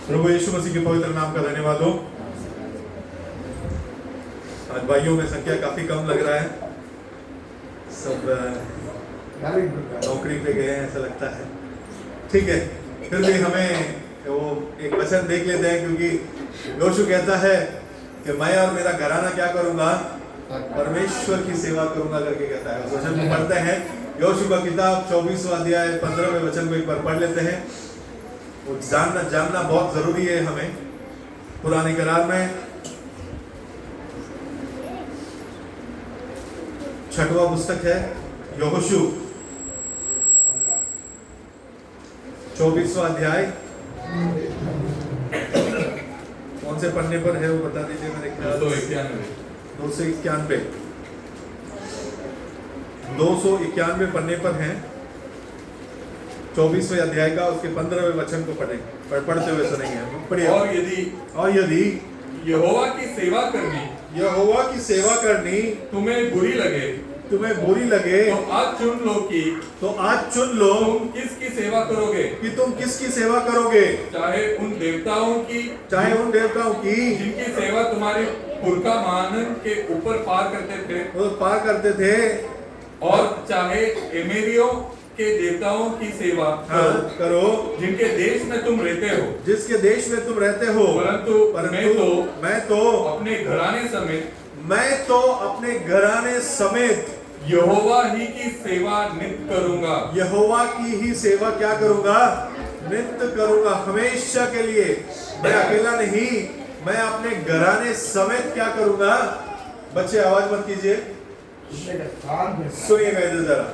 प्रभु यीशु मसीह के पवित्र नाम का धन्यवाद हो। आज भाइयों में संख्या काफी कम लग रहा है, सब नौकरी पे गए हैं ऐसा लगता है। ठीक है, फिर भी हमें वो एक वचन देख लेते हैं, क्योंकि योशु कहता है कि मैं और मेरा घराना क्या करूंगा, परमेश्वर की सेवा करूंगा करके कहता है। उस वचन को पढ़ते हैं, योशु का किताब 24वां अध्याय 15वें वचन को एक बार पढ़ लेते हैं। वो जानना बहुत जरूरी है हमें। पुराने करार में 6वां पुस्तक है यहोशू, 24वां अध्याय कौन से पन्ने पर है वो बता दीजिए। मेरे ख्याल 291 पन्ने पर है, 24वें अध्याय का उसके 15वें वचन को पढ़ते हुए सुनेंगे। पढ़िए। और यदि यहोवा की सेवा करनी तुम्हें बुरी लगे तो आज चुन लो तुम किसकी सेवा करोगे, चाहे उन देवताओं की जिनकी सेवा तुम्हारे पुरखा महानन के ऊपर पार करते थे, और चाहे एमेरियों के देवताओं की सेवा करो जिनके देश में तुम रहते हो। परंतु मैं तो अपने घराने समेत यहोवा ही की सेवा नित्य करूंगा। यहोवा की ही सेवा क्या करूंगा, नित्य करूंगा, हमेशा के लिए। मैं अकेला नहीं, मैं अपने घराने समेत क्या करूंगा। बच्चे आवाज मत कीजिए, सुनिएगा इधर जरा।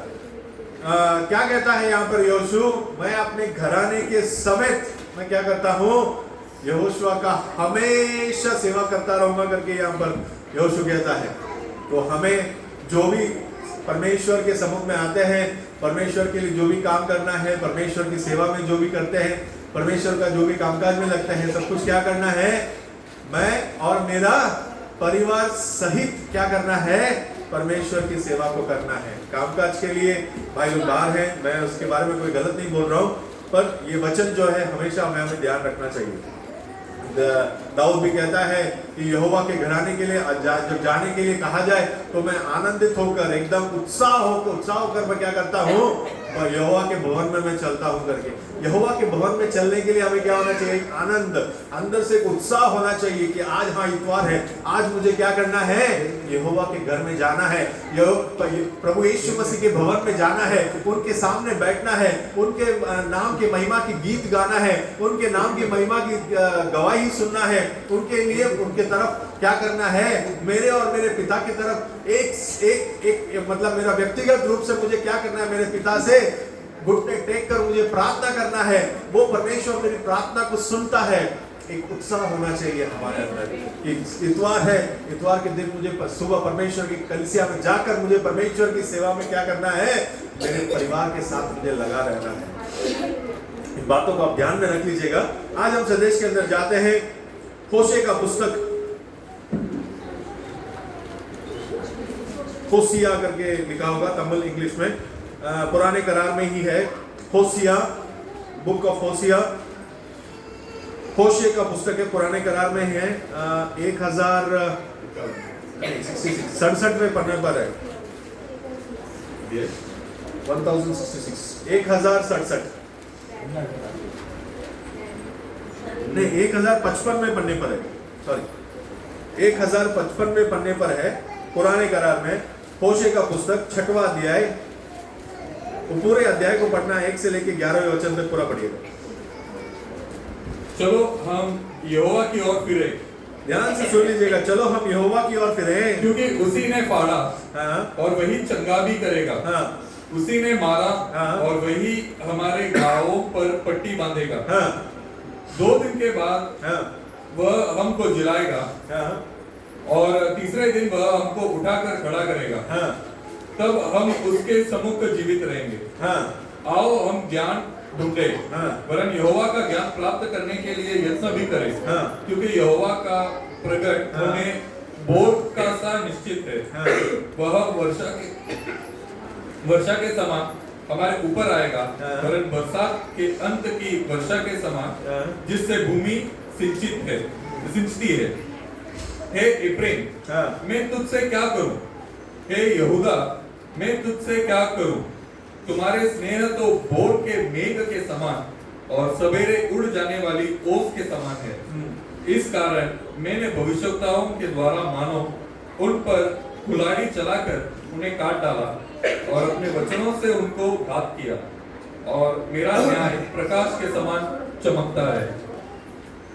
क्या कहता है यहाँ पर योशू, मैं अपने घराने के समेत मैं क्या करता हूँ, यहोशुआ का हमेशा सेवा करता रहूंगा करके यहाँ पर योशू कहता है। तो हमें जो भी परमेश्वर के समुख में आते हैं, परमेश्वर के लिए जो भी काम करना है, परमेश्वर की सेवा में जो भी करते हैं, परमेश्वर का जो भी कामकाज में लगता है, सब कुछ क्या करना है, मैं और मेरा परिवार सहित क्या करना है, परमेश्वर की सेवा को करना है। कामकाज के लिए भाई लोग बाहर हैं, मैं उसके बारे में कोई गलत नहीं बोल रहा हूँ, पर ये वचन जो है हमेशा हमें ध्यान रखना चाहिए। दाऊद भी कहता है कि यहोवा के घराने के लिए जब जाने के लिए कहा जाए तो मैं आनंदित होकर, एकदम उत्साह होकर मैं क्या करता हूँ, और यहोवा के भवन में मैं चलता हूँ करके। यहोवा के भवन में चलने के लिए हमें क्या होना चाहिए, एक आनंद, अंदर से एक उत्साह होना चाहिए कि आज हाँ इतवार है, आज मुझे क्या करना है, यहोवा के घर में जाना है, प्रभु यीशु मसीह के भवन में जाना है, उनके सामने बैठना है, उनके नाम के महिमा की गीत गाना है, उनके नाम की महिमा की गवाही सुनना है, उनके लिए उनके तरफ क्या करना है, मेरे और मेरे पिता की तरफ एक मतलब मेरा व्यक्तिगत रूप से मुझे क्या करना है, मेरे पिता से घुटने टेक कर मुझे प्रार्थना करना है। वो परमेश्वर मेरी प्रार्थना को सुनता है। एक उत्साह होना चाहिए हमारे अंदर। इतवार है, इतवार के दिन मुझे सुबह परमेश्वर की कलीसिया में जाकर मुझे परमेश्वर की सेवा में क्या करना है, मेरे परिवार के साथ मुझे लगा रहना है। इन बातों को आप ध्यान में रख लीजिएगा। आज हम संदेश के अंदर जाते हैं। होशे का पुस्तक, होसिया करके लिखा होगा तमिल इंग्लिश में, पुराने करार में ही है। होसिया, बुक ऑफ होसिया, होशे का पुस्तक है, पुराने करार में है। 1067वें पन्ने पर है, 1066, 1067 नहीं, 1055वें पन्ने पर है, सॉरी 1055वें पन्ने पर है पुराने करार में। होशे का पुस्तक 6वां अध्याय, पूरे अध्याय को पढ़ना, 1 से लेकर 11वें वचन तक पूरा पढ़िएगा। चलो हम यहोवा की ओर फिरे। ध्यान से सुन लीजिएगा, चलो हम यहोवा की ओर फिरे, क्योंकि उसी ने फाड़ा और वही चंगा भी करेगा। उसी ने मारा और वही हमारे घावों पर पट्टी बांधेगा। 2 दिन के बाद वह हमको जिलाएगा और तीसरे दिन वह हमको उठाकर खड़ा करेगा। तब हम उसके सम्मुख जीवित रहेंगे। आओ हम ज्ञान ढूंढे, वरन यहोवा का ज्ञान प्राप्त करने के लिए यत्न भी करें, क्योंकि यहोवा का प्रकट होने बोर का सा निश्चित है। वह वर्षा के समान हमारे ऊपर आएगा, वरन बरसात के अंत की वर्षा के समान, जिससे भूमि सिंचती है। हे इफ्राइम, मैं तुझसे क्या करूं? हे यहूदा, मैं तुझसे क्या करूं? तुम्हारे स्नेह तो भोर के मेघ के समान और सवेरे उड़ जाने वाली ओस के समान है। इस कारण मैंने भविष्यवक्ताओं के द्वारा मानो उन पर कुल्हाड़ी चलाकर उन्हें काट डाला और अपने वचनों से उनको घात किया, और मेरा न्याय प्रकाश के समान चमकता है।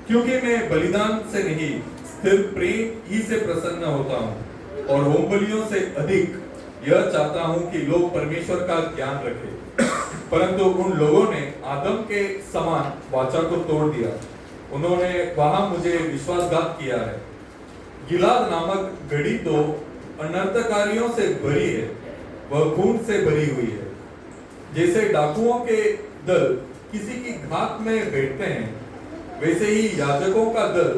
क्योंकि मैं बलिदान से नहीं, स्थिर प्रेम ही से प्रसन्न होता हूँ, और होम बलियों से अधिक यह चाहता हूं कि लोग परमेश्वर का ज्ञान रखें। परंतु उन लोगों ने आदम के समान वाचा को तोड़ दिया, उन्होंने वहां मुझे विश्वासघात किया है। गिलाद नामक गढ़ी तो अनर्थकारियों से भरी है, वह खून से भरी हुई है। जैसे डाकुओं के दल किसी की घात में बैठते हैं, वैसे ही याजकों का दल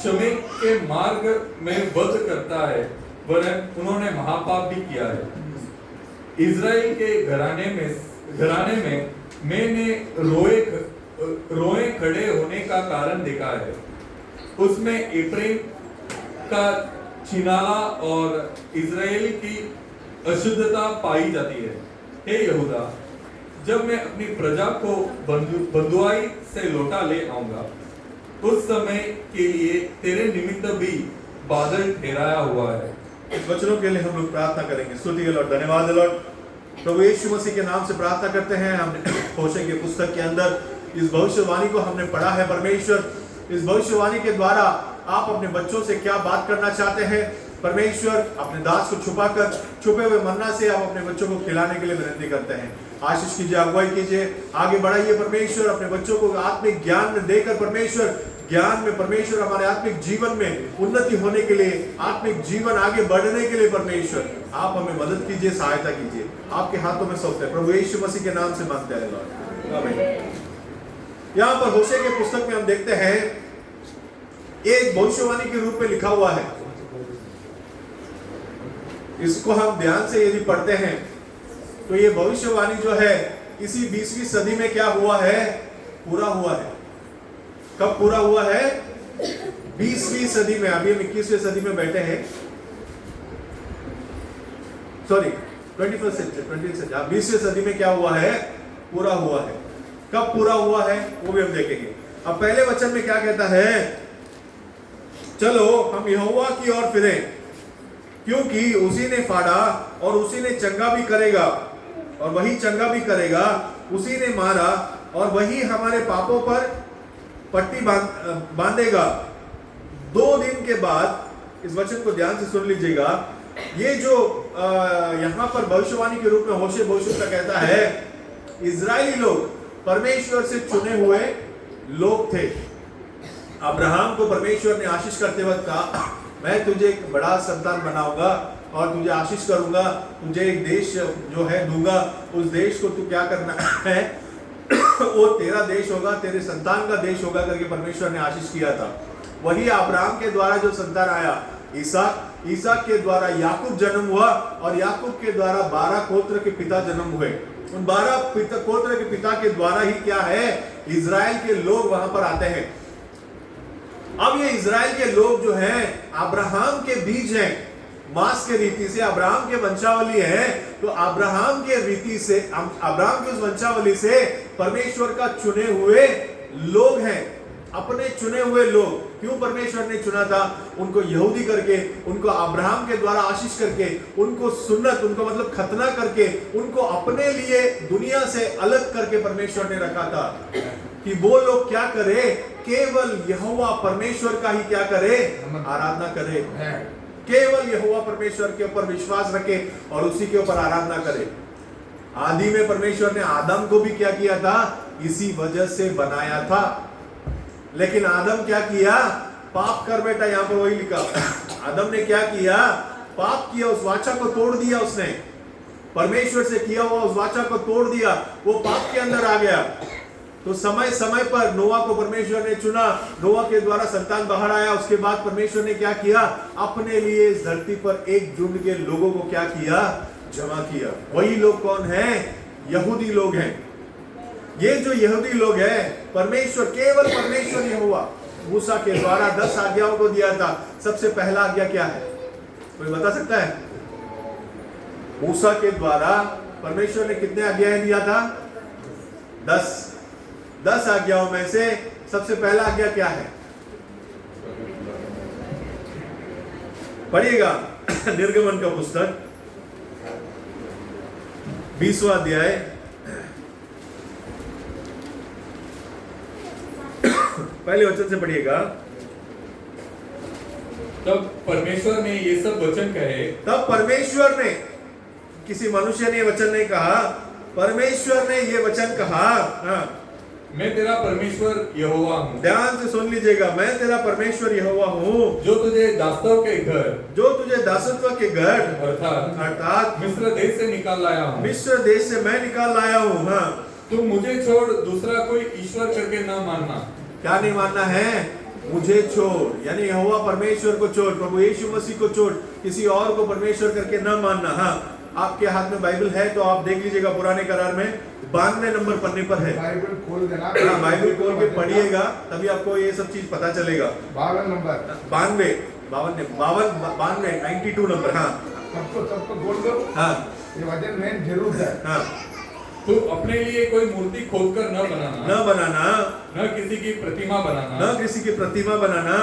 शमेक के मार्ग में वध करता है, वरन उन्होंने महापाप भी किया है। इज़राइल के घराने में मैंने रोए खड़े होने का कारण देखा है। उसमें इफ्राइम का छिनाला और इज़राइल की अशुद्धता पाई जाती है। हे यहूदा, जब मैं अपनी प्रजा को बंधुआई से लौटा ले आऊंगा, उस समय के लिए तेरे निमित्त भी बादल ठहराया हुआ है। इस वचनों के लिए हम लोग प्रार्थना करेंगे। स्तुति है लॉर्ड, धन्यवाद है लॉर्ड। प्रभु यीशु मसीह के नाम से प्रार्थना करते हैं। हमने होशे की पुस्तक के अंदर इस भविष्यवाणी को हमने पढ़ा है। परमेश्वर, इस भविष्यवाणी के द्वारा आप अपने बच्चों से क्या बात करना चाहते हैं? परमेश्वर, अपने दास को छुपे हुए मन्ना से आप अपने बच्चों को खिलाने के लिए विनती करते हैं। आशीष कीजिए, अगुवाई कीजिए, आगे बढ़ाइए परमेश्वर। अपने बच्चों को आत्मिक ज्ञान देकर परमेश्वर, ज्ञान में परमेश्वर हमारे आत्मिक जीवन में उन्नति होने के लिए, आत्मिक जीवन आगे बढ़ने के लिए परमेश्वर आप हमें मदद कीजिए, सहायता कीजिए। आपके हाथों में सौंपते हैं प्रभु यीशु मसीह के नाम से मांगते हैं लॉर्ड, आमीन। यहाँ पर होशे के पुस्तक में हम देखते हैं एक भविष्यवाणी के रूप में लिखा हुआ है। इसको हम ध्यान से यदि पढ़ते हैं तो ये भविष्यवाणी जो है इसी 20वीं सदी में क्या हुआ है? पूरा हुआ है। कब पूरा हुआ है? 20वीं सदी में। अभी हम 21वीं सदी में बैठे हैं, सॉरी 21st सेंचुरी, 20वीं सदी में क्या हुआ है? पूरा हुआ है। कब पूरा हुआ है वो भी हम देखेंगे। अब पहले वचन में क्या कहता है? चलो हम यहोवा की ओर फिरें, क्योंकि उसी ने फाड़ा और उसी ने चंगा भी करेगा, और वही चंगा भी करेगा। उसी ने मारा और वही हमारे पापों पर पट्टी बांधेगा। 2 दिन के बाद, इस वचन को ध्यान से सुन लीजिएगा, ये जो यहाँ पर भविष्यवाणी के रूप में होशे भविष्यवक्ता कहता है, इजरायली लोग परमेश्वर से चुने हुए लोग थे। अब्राहम को परमेश्वर ने आशीष करते वक्त कहा, मैं तुझे एक बड़ा संतान बनाऊंगा और तुझे आशीष करूंगा, तुझे एक देश जो है दूंगा, उस देश को तू क्या करना है वो तेरा देश होगा, तेरे संतान का देश होगा करके परमेश्वर ने आशीष किया था। वही अब्राहम के द्वारा जो संतान आया ईसाक के द्वारा याकूब जन्म हुआ, और याकूब के द्वारा 12 गोत्र के पिता जन्म हुए। उन 12 गोत्र के पिता के द्वारा ही क्या है? इजराइल के लोग वहां पर आते हैं। अब ये इजराइल के लोग जो हैं अब्राहम के बीज हैं, मांस के रीति से अब्राहम के वंशावली है। तो अब्राहम के रीति से, अब्राहम की उस वंशावली से परमेश्वर का चुने हुए लोग हैं, अपने चुने हुए लोग। क्यों परमेश्वर ने चुना था? उनको यहूदी करके, उनको अब्राहम के द्वारा आशीष करके, उनको सुन्नत, उनको मतलब खतना करके, उनको अपने लिए दुनिया से अलग करके परमेश्वर ने रखा था कि वो लोग क्या करे? केवल यहोवा परमेश्वर का ही क्या करे? आराधना करे। केवल यहोवा परमेश्वर के ऊपर विश्वास रखे और उसी के ऊपर आराधना करे। आदि में परमेश्वर ने आदम को भी क्या किया था? इसी वजह से बनाया था। लेकिन आदम क्या किया? पाप कर बैठा। यहाँ पर वही लिखा, आदम ने क्या किया? पाप किया, उस वाचा को तोड़ दिया। उसने परमेश्वर से किया हुआ उस वाचा को तोड़ दिया, वो पाप के अंदर आ गया। तो समय समय पर नोआ को परमेश्वर ने चुना, नोआ के द्वारा संतान बाहर आया। उसके बाद परमेश्वर ने क्या किया? अपने लिए इस धरती पर एक झुंड के लोगों को क्या किया? जमा किया। वही लोग कौन है? यहूदी लोग हैं। ये जो यहूदी लोग हैं, परमेश्वर, केवल परमेश्वर यहोवा मूसा के द्वारा 10 आज्ञाओं को दिया था। सबसे पहला आज्ञा क्या है, कोई बता सकता है? मूसा के द्वारा परमेश्वर ने कितने आज्ञाएं दिया था? 10 आज्ञाओं में से सबसे पहला आज्ञा क्या है? पढ़िएगा निर्गमन का पुस्तक 20वां अध्याय, पहले वचन से पढ़िएगा। तब परमेश्वर ने ये सब वचन कहे। तब परमेश्वर ने, किसी मनुष्य ने ये वचन नहीं कहा, परमेश्वर ने ये वचन कहा। हाँ, मैं तेरा परमेश्वर यहोवा हूँ। ध्यान से सुन लीजिएगा, मैं तेरा परमेश्वर यहोवा हूँ, जो तुझे दासत्व के घर, जो तुझे दासत्व के घर अर्थात मिस्र देश से निकाल लाया हूँ। मिस्र देश से मैं निकाल लाया हूँ। हाँ, तू मुझे छोड़ दूसरा कोई ईश्वर करके न मानना। क्या नहीं मानना है? मुझे छोड़, यानी यहोवा परमेश्वर को छोड़, प्रभु यीशु मसीह को छोड़, किसी और को परमेश्वर करके न मानना। हाँ, आपके हाथ में बाइबल है तो आप देख लीजिएगा, पुराने करार में 92 नंबर पन्ने पर है। बाइबल खोल देना। हाँ, बाइबल खोल के पढ़िएगा, तभी आपको ये सब चीज पता चलेगा। 52 नंबर, 92 नंबर। हाँ, सबको बोल दो। हाँ, ये वचन में जरूर है। हाँ, तू अपने लिए कोई मूर्ति खोदकर न बनाना, न किसी की प्रतिमा बनाना, न किसी की प्रतिमा बनाना,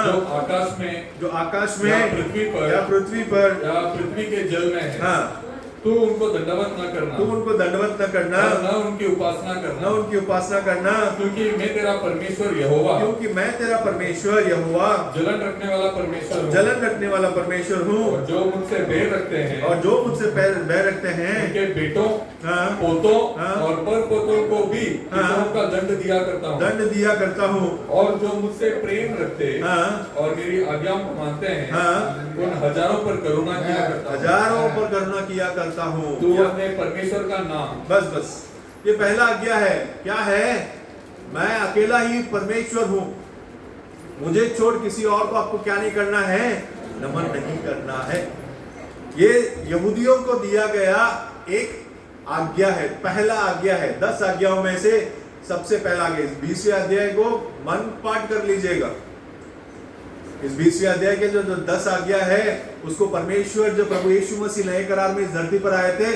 जो आकाश में या या पृथ्वी पृथ्वी पर या पृथ्वी के जल में है। हाँ, तू उनको दंडवत न करना, तू उनको दंडवत न करना, न उनकी उपासना न करना, उनकी उपासना करना, क्योंकि मैं तेरा परमेश्वर यहोवा, क्योंकि मैं तेरा परमेश्वर यहोवा जलन रखने वाला परमेश्वर हूँ। जलन रखने वाला परमेश्वर हूँ, और जो मुझसे बैर रखते हैं, और जो मुझसे बैर रखते हैं, उनके बेटों, हाँ, पोतों हाँ, और परपोतों को भी हाँ, पितरों का दंड दिया करता हूँ। दंड दिया करता हूँ। और जो मुझसे प्रेम रखते हाँ, और मेरी आज्ञाओं को मानते हैं, हाँ, उन हजारों पर करुणा किया करता हूँ। हजारों पर करुणा किया करता हूँ। तू अपने परमेश्वर का नाम, बस ये पहला आज्ञा है। क्या है? मैं अकेला ही परमेश्वर हूँ, मुझे छोड़ किसी और को आपको क्या नहीं करना है? नमन नहीं करना है। ये यहूदियों को दिया गया एक आज्ञा है, पहला आज्ञा है। 10 आज्ञाओं में से सबसे पहला आज्ञा। इस 20वें अध्याय को मन पाठ कर लीजिएगा। इस 20वें अध्याय के जो 10 आज्ञा है, उसको परमेश्वर, जब प्रभु यीशु मसीह नए करार में इस धरती पर आए थे,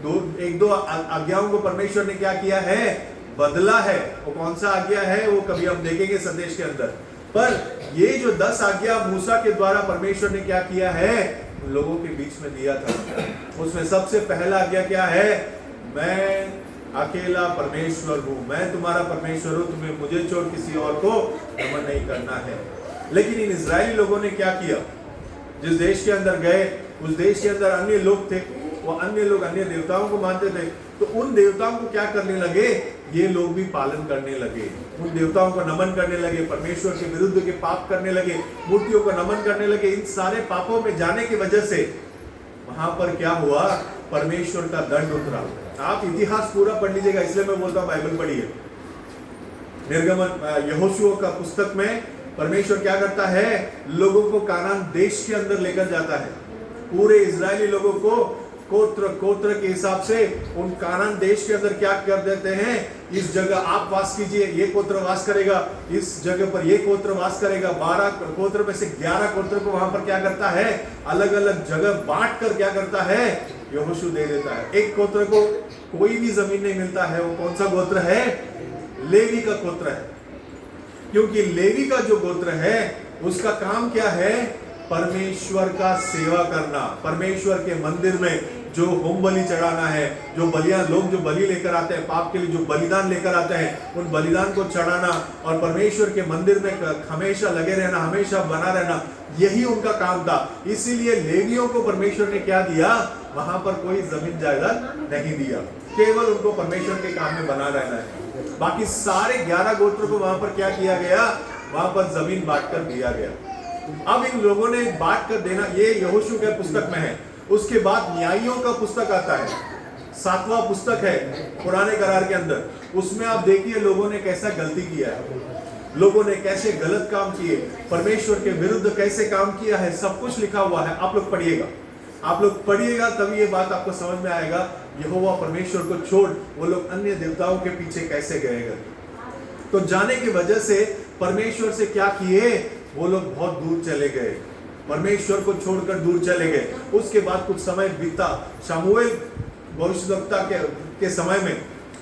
तो एक दो आज्ञाओं को परमेश्वर ने क्या किया है? बदला है। वो कौन सा आज्ञा है वो कभी हम देखेंगे संदेश के अंदर। पर ये जो 10 आज्ञा मूसा के द्वारा परमेश्वर ने क्या किया है? लोगों के बीच में दिया था। उसमें सबसे पहला आज्ञा क्या है? मैं अकेला परमेश्वर हूँ, मैं तुम्हारा परमेश्वर हूँ, तुम्हें मुझे छोड़ किसी और को नमन नहीं करना है। लेकिन इन इजरायली लोगों ने क्या किया? जिस देश के अंदर गए, उस देश के अंदर अन्य लोग थे, वो अन्य लोग अन्य देवताओं को मानते थे, तो उन देवताओं को क्या करने लगे? ये लोग भी पालन करने लगे, उन देवताओं को नमन करने लगे, परमेश्वर के विरुद्ध के पाप करने लगे, मूर्तियों को नमन करने लगे। इन सारे पापों में जाने की वजह से वहां पर क्या हुआ? परमेश्वर का दंड उतरा। आप इतिहास पूरा पढ़ लीजिएगा, इसलिए मैं बोलता हूँ बाइबल पढ़िए। निर्गमन यहोशू का पुस्तक में परमेश्वर क्या करता है? लोगों को कानान देश के अंदर लेकर जाता है। पूरे इजरायली लोगों को गोत्र के हिसाब से उन कानान देश के अंदर क्या कर देते हैं? इस जगह आप वास कीजिए, ये गोत्र वास करेगा, इस जगह पर ये गोत्र वास करेगा। 12 गोत्र में से 11 गोत्र को वहां पर क्या करता है? अलग अलग जगह बांट कर क्या करता है? यहोशू दे देता है। एक गोत्र को कोई भी जमीन नहीं मिलता है। वो कौन सा गोत्र है? लेवी का गोत्र है। क्योंकि लेवी का जो गोत्र है उसका काम क्या है? परमेश्वर का सेवा करना, परमेश्वर के मंदिर में जो होम बलि चढ़ाना है, जो बलियां, लोग जो बलि लेकर आते हैं, पाप के लिए जो बलिदान लेकर आते हैं, उन बलिदान को चढ़ाना और परमेश्वर के मंदिर में हमेशा लगे रहना, हमेशा बना रहना, यही उनका काम था। इसीलिए लेवियों को परमेश्वर ने क्या दिया? वहां पर कोई जमीन जायदाद नहीं दिया, केवल उनको परमेश्वर के काम में बना रहना है। बाकी सारे 11 गोत्रों को वहां पर क्या किया गया? वहां पर जमीन बांट कर दिया गया। अब इन लोगों ने बांट कर देना, ये यहोशू के पुस्तक में है। उसके बाद न्यायियों का पुस्तक आता है, 7वां पुस्तक है पुराने करार के अंदर। उसमें आप देखिए लोगों ने कैसा गलती किया है, लोगों ने कैसे गलत काम किए, परमेश्वर के विरुद्ध कैसे काम किया है, सब कुछ लिखा हुआ है। आप लोग पढ़िएगा आप लोग पढ़िएगा तभी ये बात आपको समझ में आएगा, यहोवा परमेश्वर को छोड़ वो लोग अन्य देवताओं के पीछे कैसे गए करके। तो जाने की वजह से परमेश्वर से क्या किए, वो लोग बहुत दूर चले गए, परमेश्वर को छोड़कर दूर चले गए। उसके बाद कुछ समय बीता, शमूएल भविष्यद्वक्ता के समय में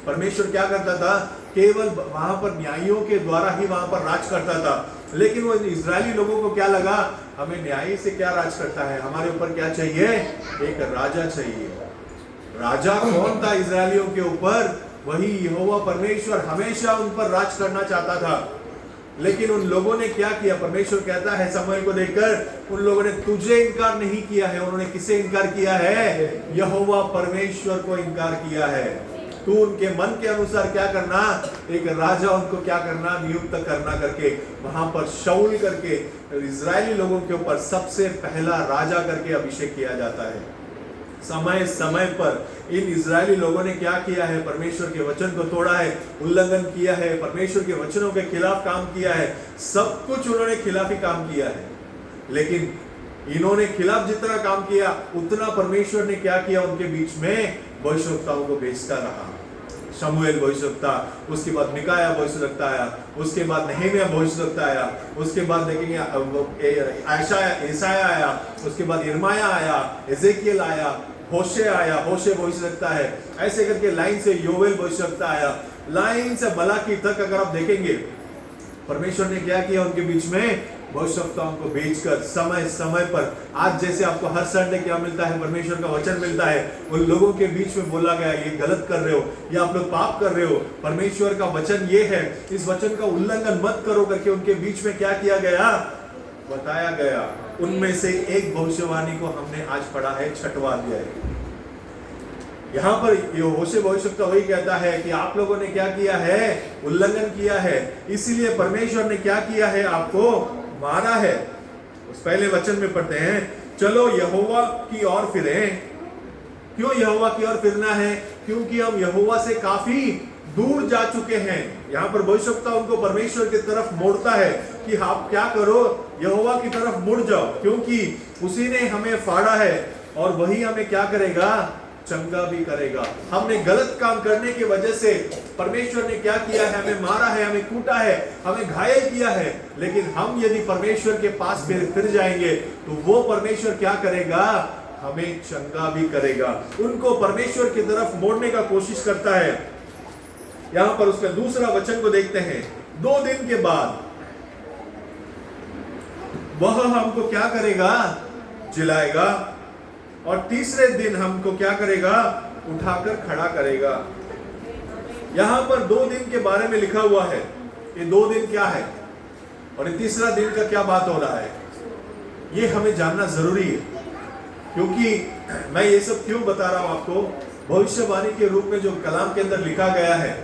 परमेश्वर क्या करता था, केवल वहां पर न्यायियों के द्वारा ही वहां पर राज करता था। लेकिन वो इजरायली लोगों को क्या लगा, हमें न्यायी से क्या राज करता है, हमारे ऊपर क्या चाहिए, एक राजा चाहिए। राजा कौन था इजरायलियों के ऊपर, वही यहोवा परमेश्वर हमेशा उन पर राज करना चाहता था। लेकिन उन लोगों ने क्या किया, परमेश्वर कहता है शमूएल को देखकर, उन लोगों ने तुझे इनकार नहीं किया है, उन्होंने किसे इनकार किया है, यहोवा परमेश्वर को इनकार किया है। तू उनके मन के अनुसार क्या करना, एक राजा उनको क्या करना, नियुक्त करना करके वहां पर शाऊल करके इजरायली लोगों के ऊपर सबसे पहला राजा करके अभिषेक किया जाता है। समय समय पर इन इजरायली लोगों ने क्या किया है, परमेश्वर के वचन को तोड़ा है, उल्लंघन किया है, परमेश्वर के वचनों के खिलाफ काम किया है, सब कुछ उन्होंने खिलाफी काम किया है। लेकिन इन्होंने खिलाफ जितना काम किया उतना परमेश्वर ने क्या किया, उनके बीच में भविष्यवक्ताओं को भेजता रहा। शमूएल भविष्यवक्ता, उसके बाद मिकाया भविष्यवक्ता आया, उसके बाद नहम्याह भविष्यवक्ता आया, उसके बाद देखेंगे यशायाह आया, उसके बाद यिर्मयाह आया, एजेकियल आया, होशे आया, होशे भविष्यवक्ता है, ऐसे करके लाइन से योवेल भविष्यवक्ता आया, लाइन से मलाकी तक अगर आप देखेंगे परमेश्वर ने क्या किया, उनके बीच में भविष्यवक्ताओं को भेजकर समय समय पर, आज जैसे आपको हर संडे क्या मिलता है, परमेश्वर का वचन मिलता है, उन लोगों के बीच में बोला गया ये गलत कर रहे हो, या आप लोग पाप कर रहे हो, परमेश्वर का वचन ये है, इस वचन का उल्लंघन मत करो करके उनके बीच में क्या किया गया, बताया गया। उनमें से एक भविष्यवाणी को हमने आज पढ़ा है, छठवां अध्याय। यहाँ पर होशे भविष्यवक्ता वही कहता है कि आप लोगों ने क्या किया है, उल्लंघन किया है, इसीलिए परमेश्वर ने क्या किया है, आपको मारा है। उस पहले वचन में पढ़ते हैं, चलो यहोवा की ओर फिरें। क्यों यहोवा की ओर फिरना है, क्योंकि हम यहोवा से काफी दूर जा चुके हैं। यहाँ पर भविष्यवक्ता उनको परमेश्वर की तरफ मोड़ता है कि आप क्या करो, यहोवा की तरफ मुड़ जाओ, क्योंकि उसी ने हमें फाड़ा है और वही हमें क्या करेगा, चंगा भी करेगा। हमने गलत काम करने की वजह से परमेश्वर ने क्या किया है, हमें मारा है, हमें कूटा है, हमें घायल किया है, लेकिन हम यदि परमेश्वर के पास फिर जाएंगे तो वो परमेश्वर क्या करेगा, हमें चंगा भी करेगा। उनको परमेश्वर की तरफ मोड़ने का कोशिश करता है। यहां पर उसका दूसरा वचन को देखते हैं, 2 दिन के बाद वह हमको क्या करेगा, जिलाएगा, और तीसरे दिन हमको क्या करेगा, उठाकर खड़ा करेगा। यहां पर 2 दिन के बारे में लिखा हुआ है, ये 2 दिन क्या है और ये तीसरा दिन का क्या बात हो रहा है, ये हमें जानना जरूरी है। क्योंकि मैं ये सब क्यों बता रहा हूं आपको, भविष्यवाणी के रूप में जो कलाम के अंदर लिखा गया है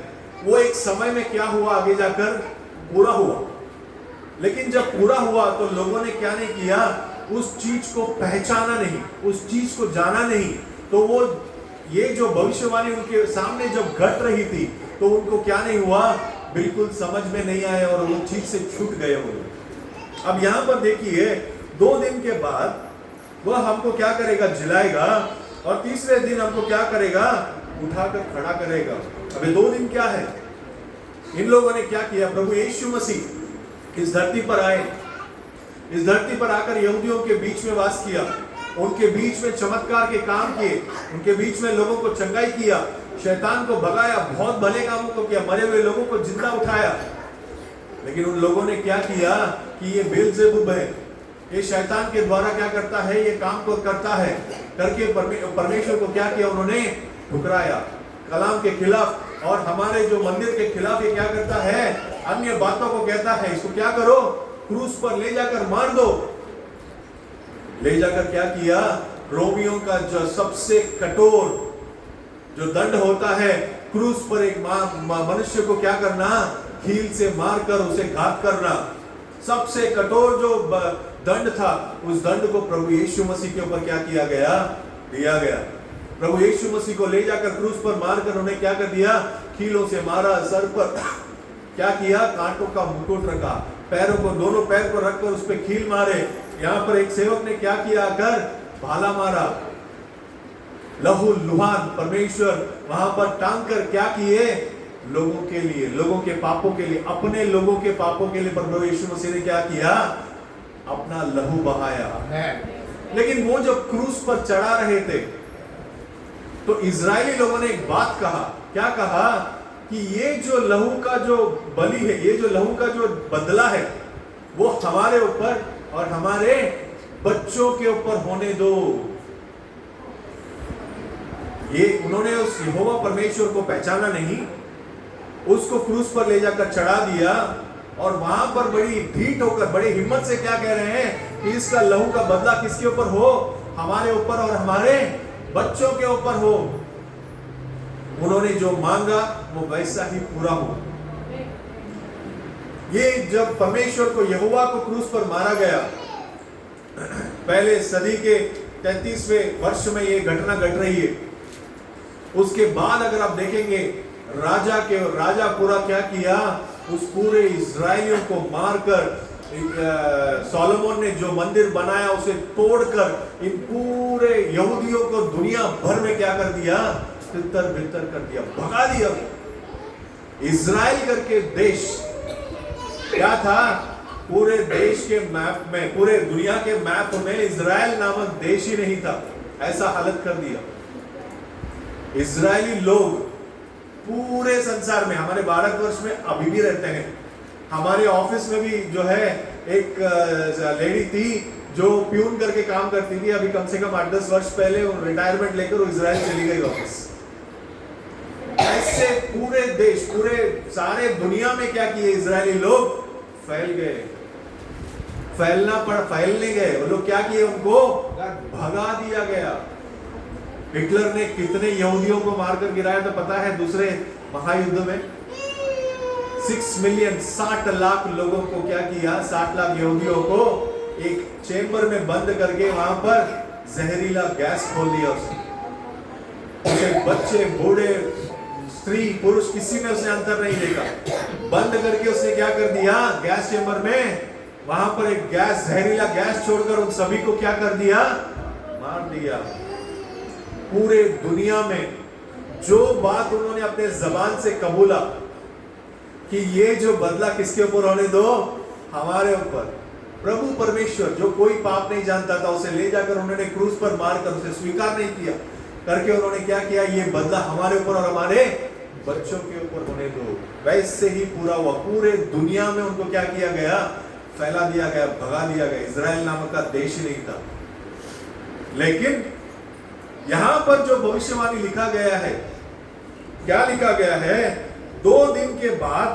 वो एक समय में क्या हुआ, आगे जाकर पूरा हुआ। लेकिन जब पूरा हुआ तो लोगों ने क्या नहीं किया, उस चीज को पहचाना नहीं, उस चीज को जाना नहीं। तो वो ये जो भविष्यवाणी उनके सामने जब घट रही थी तो उनको क्या नहीं हुआ, बिल्कुल समझ में नहीं आया और वो चीज से छूट गए वो। अब यहां पर देखिए, 2 दिन के बाद वह हमको क्या करेगा, जिलाएगा, और तीसरे दिन हमको क्या करेगा, उठाकर खड़ा करेगा। अब ये 2 दिन क्या है, इन लोगों ने क्या किया, प्रभु यीशु मसीह इस धरती पर आए, इस धरती पर आकर यहूदियों के बीच में वास किया, उनके बीच में चमत्कार के काम किए, उनके बीच में लोगों को चंगाई किया, शैतान को भगाया, बहुत भले कामों को किया, मरे हुए लोगों को जिंदा उठाया। लेकिन उन लोगों ने क्या किया कि ये बेलजेबुल है, ये शैतान के द्वारा क्या करता है, ये काम को करता है करके परमेश्वर को क्या किया, उन्होंने ठुकराया कलाम के खिलाफ, और हमारे जो मंदिर के खिलाफ ये क्या करता है, अन्य बातों को कहता है, इसको क्या करो, क्रूस पर ले जाकर मार दो। ले जाकर क्या किया, रोमियों का जो सबसे कठोर जो दंड होता है, क्रूस पर एक मनुष्य को क्या करना, कील से मारकर उसे घात करना, सबसे कठोर जो दंड था, उस दंड को प्रभु यीशु मसीह के ऊपर क्या किया गया, दिया गया। प्रभु यीशु मसीह को ले जाकर क्रूस पर मारकर उन्हें क्या कर दिया, कीलों से मारा, सर पर क्या किया, कांटों का मुकुट रखा, पैरों को, दोनों पैर को रखकर उस पर कील मारे। यहाँ पर एक सेवक ने क्या किया, आकर भाला मारा, लहू लुहान परमेश्वर वहां पर टांग कर क्या किए, लोगों के लिए, लोगों के पापों के लिए, अपने लोगों के पापों के लिए प्रभु यीशु मसीह ने क्या किया, अपना लहू बहाया। लेकिन वो जब क्रूस पर चढ़ा रहे थे तो इजरायली लोगों ने एक बात कहा, क्या कहा कि ये जो लहू का जो बलि है, ये जो लहू का जो बदला है, वो हमारे ऊपर और हमारे बच्चों के ऊपर होने दो। ये उन्होंने उस यहोवा परमेश्वर को पहचाना नहीं, उसको क्रूस पर ले जाकर चढ़ा दिया और वहां पर बड़ी ढीठ होकर, बड़े हिम्मत से क्या कह रहे हैं कि इसका लहू का बदला किसके ऊपर हो, हमारे ऊपर और हमारे बच्चों के ऊपर हो। उन्होंने जो मांगा वो वैसा ही पूरा हो। ये जब परमेश्वर को, यहोवा को क्रूस पर मारा गया, पहले सदी के 33वें वर्ष में ये घटना घट रही है। उसके बाद अगर आप देखेंगे, राजा पूरा क्या किया, उस पूरे इजरायलियों को मारकर, सोलोमन ने जो मंदिर बनाया उसे तोड़कर इन पूरे यहूदियों को दुनिया भर में क्या कर दिया, तितर बितर कर दिया, भगा दिया। इजराइल करके देश क्या था, पूरे देश के मैप में, पूरे दुनिया के मैप में इजराइल नामक देश ही नहीं था, ऐसा हालत कर दिया। इजरायली लोग पूरे संसार में, हमारे भारतवर्ष में अभी भी रहते हैं। हमारे ऑफिस में भी जो है एक लेडी थी जो प्यून करके काम करती थी, अभी कम से कम 8-10 वर्ष पहले वो रिटायरमेंट लेकर वो इजराइल चली गई वापस। ऐसे पूरे देश, पूरे सारे दुनिया में क्या किए, इजरायली लोग फैल गए, फैलने गए। वो लोग क्या किए, उनको भगा दिया गया। हिटलर ने कितने यहूदियों को मारकर गिराया था पता है, दूसरे महायुद्ध में 6 मिलियन, 60 लाख लोगों को क्या किया, 60 लाख यहूदियों को एक चेंबर में बंद करके वहां पर जहरीला गैस खोल दिया उसने। बच्चे, बूढ़े, स्त्री, पुरुष, किसी में उसने अंतर नहीं देखा। बंद करके उसने क्या कर दिया, गैस चेंबर में वहां पर एक गैस, जहरीला गैस छोड़कर उन सभी को क्या कर दिया, मार दिया। पूरे दुनिया में जो बात उन्होंने अपने जबान से कबूला कि ये जो बदला किसके ऊपर होने दो, हमारे ऊपर। प्रभु परमेश्वर जो कोई पाप नहीं जानता था, उसे ले जाकर उन्होंने क्रूस पर मारकर उसे स्वीकार नहीं किया करके उन्होंने क्या किया, ये बदला हमारे ऊपर और हमारे बच्चों के ऊपर होने दो। वैसे ही पूरा हुआ। पूरे दुनिया में उनको क्या किया गया, फैला दिया गया, भगा दिया गया। इजराइल नामक का देश ही नहीं था। लेकिन यहां पर जो भविष्यवाणी लिखा गया है, क्या लिखा गया है, 2 दिन के बाद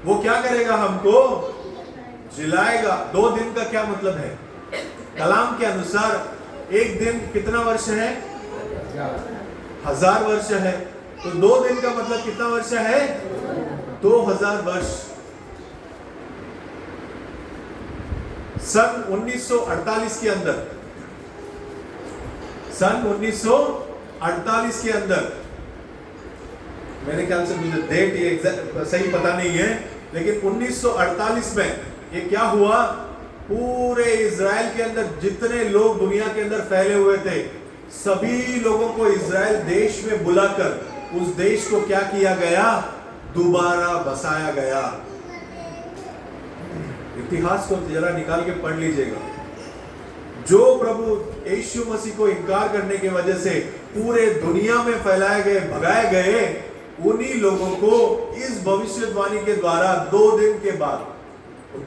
वो क्या करेगा, हमको जिलाएगा। 2 दिन का क्या मतलब है, कलाम के अनुसार एक दिन कितना वर्ष है, 1000 वर्ष है। तो 2 दिन का मतलब कितना वर्ष है, 2000 वर्ष। सन 1948 के अंदर, सन 1948 के अंदर, मेरे ख्याल से मुझे डेट ये एग्जैक्ट सही पता नहीं है, लेकिन 1948 में ये क्या हुआ, पूरे इजराइल के अंदर जितने लोग दुनिया के अंदर फैले हुए थे, सभी लोगों को इजराइल देश में बुलाकर उस देश को क्या किया गया, दोबारा बसाया गया। इतिहास को जरा निकाल के पढ़ लीजिएगा। जो प्रभु यीशु मसीह को इनकार करने की वजह से पूरे दुनिया में फैलाए गए, भगाए गए, उन्हीं लोगों को इस भविष्यवाणी के द्वारा 2 दिन के बाद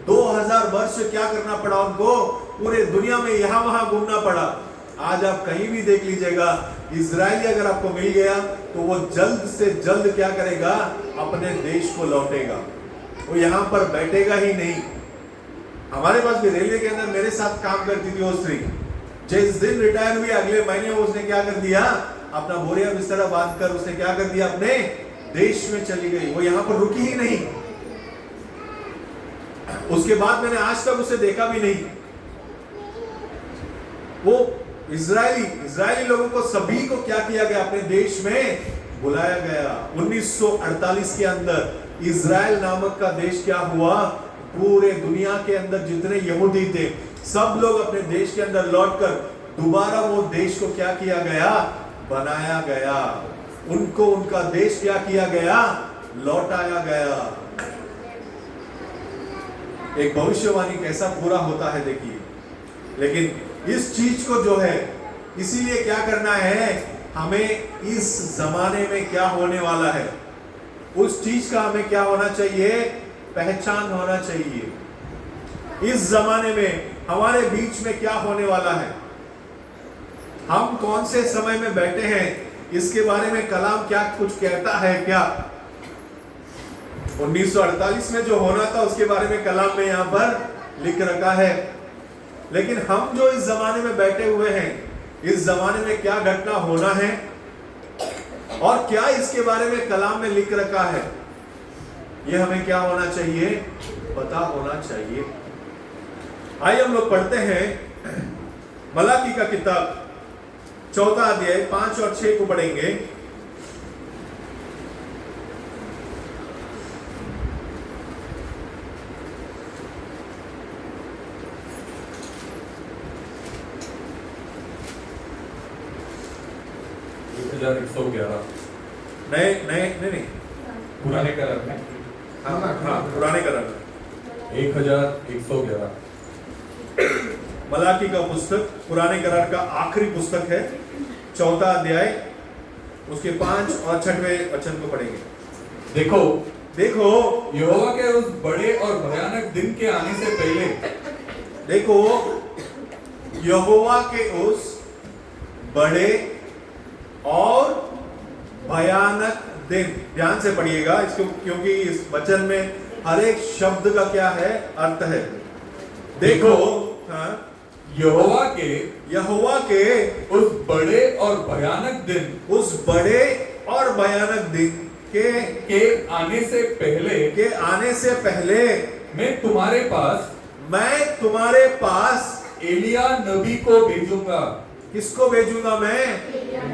2000 वर्ष क्या करना पड़ा उनको, पूरे दुनिया में यहां वहां घूमना पड़ा। आज आप कहीं भी देख लीजिएगा, इजरायली अगर आपको मिल गया तो वो जल्द से जल्द क्या करेगा, अपने देश को लौटेगा। वो यहां पर बैठेगा ही नहीं। हमारे पास भी रेलवे के अंदर मेरे साथ काम करती थी वो स्त्री, जिस दिन रिटायर हुई अगले महीने उसने क्या कर दिया, अपना बोरिया बिस्तरा बांधकर उसने क्या कर दिया, अपने देश में चली गई। वो यहां पर रुकी ही नहीं। उसके बाद मैंने आज तक उसे देखा भी नहीं। वो इजरायली लोगों को सभी को क्या किया गया, अपने देश में बुलाया गया। 1948 के अंदर इजराइल नामक का देश क्या हुआ, पूरे दुनिया के अंदर जितने यहूदी थे सब लोग अपने देश के अंदर लौटकर दोबारा वो देश को क्या किया गया, बनाया गया, उनको उनका देश क्या किया गया, लौटाया गया। एक भविष्यवाणी कैसा पूरा होता है देखिए। लेकिन इस चीज को जो है, इसीलिए क्या करना है, हमें इस जमाने में क्या होने वाला है, उस चीज का हमें क्या होना चाहिए, पहचान होना चाहिए। इस जमाने में हमारे बीच में क्या होने वाला है, हम कौन से समय में बैठे हैं, इसके बारे में कलाम क्या कुछ कहता है क्या। 1948 में जो होना था उसके बारे में कलाम में यहां पर लिख रखा है। लेकिन हम जो इस जमाने में बैठे हुए हैं, इस जमाने में क्या घटना होना है और क्या इसके बारे में कलाम में लिख रखा है, यह हमें क्या होना चाहिए, पता होना चाहिए। आइए हम लोग पढ़ते हैं मलाकी का किताब 4 अध्याय 5 और 6 को पढ़ेंगे। नहीं पुराने करार में, हाँ पुराने करार में 1111 मलाकी का पुस्तक पुराने करार का आखिरी पुस्तक है, 4 अध्याय उसके 5 और 6वें वचन को पढ़ेंगे। देखो यहोवा के उस बड़े और भयानक दिन के आने से पहले, देखो यहोवा के उस बड़े और भयानक दिन, ध्यान से पढ़िएगा इसको, क्योंकि इस वचन में हर एक शब्द का क्या है, अर्थ है। देखो हाँ, यहोवा के उस बड़े और भयानक दिन, उस बड़े और भयानक दिन के आने से पहले मैं तुम्हारे पास एलिया नबी को भेजूंगा। किसको भेजूंगा मैं,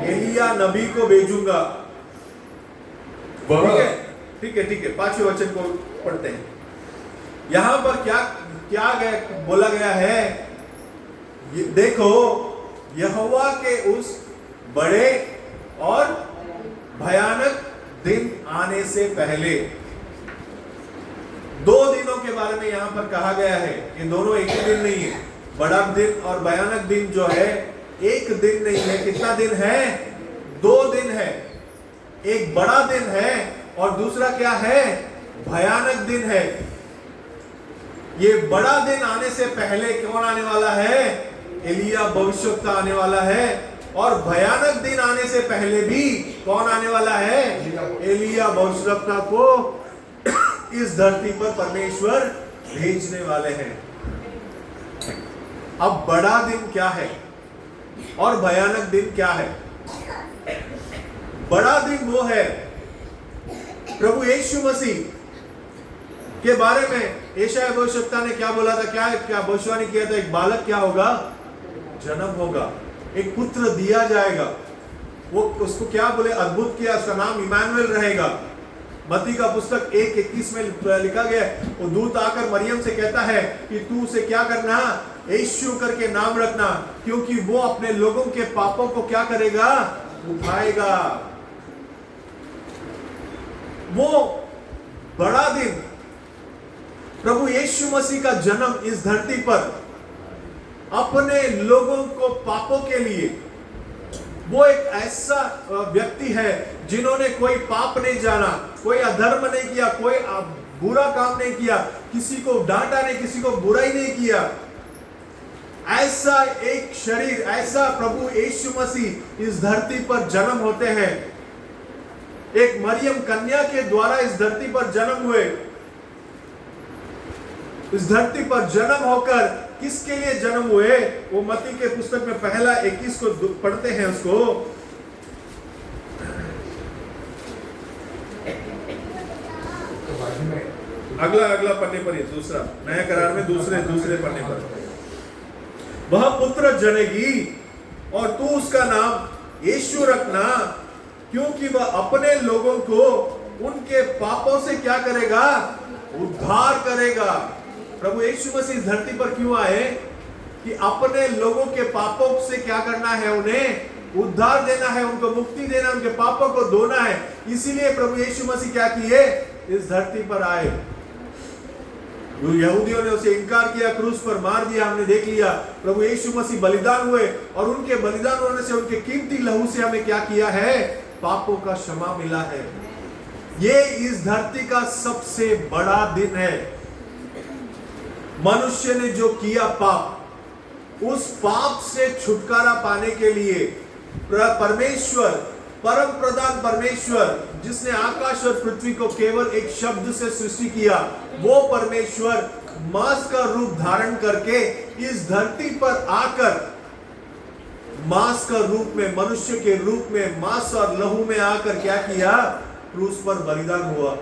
एलिया नबी को भेजूंगा। ठीक है 5वें वचन को पढ़ते हैं। यहां पर क्या बोला गया है, देखो यहोवा के उस बड़े और भयानक दिन आने से पहले, 2 दिनों के बारे में यहां पर कहा गया है। ये दोनों एक ही दिन नहीं है, बड़ा दिन और भयानक दिन जो है एक दिन नहीं है। कितना दिन है, 2 दिन है। एक बड़ा दिन है और दूसरा क्या है, भयानक दिन है। ये बड़ा दिन आने से पहले कौन आने वाला है, एलिया भविष्यवक्ता आने वाला है। और भयानक दिन आने से पहले भी कौन आने वाला है, एलिया भविष्यवक्ता को इस धरती पर परमेश्वर भेजने वाले हैं। अब बड़ा दिन क्या है और भयानक दिन क्या है। बड़ा दिन वो है, प्रभु यीशु मसीह के बारे में यशायाह भविष्यवक्ता ने क्या बोला था, क्या भविष्यवाणी किया था, एक बालक क्या होगा, जन्म होगा, एक पुत्र दिया जाएगा। वो उसको क्या बोले, अद्भुत किया, उसका नाम इमानुएल रहेगा। मत्ती का पुस्तक 1:21 में लिखा गया, वो दूत आकर मरियम से कहता है कि तू उसे क्या करना, यीशु करके नाम रखना, क्योंकि वो अपने लोगों के पापों को क्या करेगा, उठाएगा। वो बड़ा दिन, प्रभु यीशु मसीह का जन्म इस धरती पर अपने लोगों को पापों के लिए, वो एक ऐसा व्यक्ति है जिन्होंने कोई पाप नहीं जाना, कोई अधर्म नहीं किया, कोई बुरा काम नहीं किया, किसी को डांटा नहीं, किसी को बुराई नहीं किया। ऐसा एक शरीर, ऐसा प्रभु यीशु मसीह इस धरती पर जन्म होते हैं। एक मरियम कन्या के द्वारा इस धरती पर जन्म हुए। इस धरती पर जन्म होकर किसके लिए जन्म हुए, वो मत्ती के पुस्तक में पहला 21 को पढ़ते हैं उसको। अगला पन्ने पर, ये दूसरा नया करार में दूसरे पन्ने पर, वह पुत्र जनेगी और तू उसका नाम यीशु रखना, क्योंकि वह अपने लोगों को उनके पापों से क्या करेगा, उद्धार करेगा। प्रभु यीशु मसीह इस धरती पर क्यों आए, कि अपने लोगों के पापों से क्या करना है, उन्हें उद्धार देना है, उनको मुक्ति देना, उनके पापों को धोना है। इसीलिए प्रभु यीशु मसीह क्या किए, इस धरती पर आए। यहूदियों ने उसे इनकार किया, क्रूस पर मार दिया, हमने देख लिया। प्रभु यीशु मसीह बलिदान हुए और उनके बलिदान होने से, उनके कीमती लहू से हमें क्या किया है, पापों का क्षमा मिला है। ये इस धरती का सबसे बड़ा दिन है। मनुष्य ने जो किया पाप, उस पाप से छुटकारा पाने के लिए परमेश्वर, परम प्रधान परमेश्वर, जिसने आकाश और पृथ्वी को केवल एक शब्द से सृष्टि किया, वो परमेश्वर मांस का रूप धारण करके इस धरती पर आकर, मांस का रूप में, मनुष्य के रूप में, मांस और लहू में आकर क्या किया, क्रूस पर बलिदान हुआ।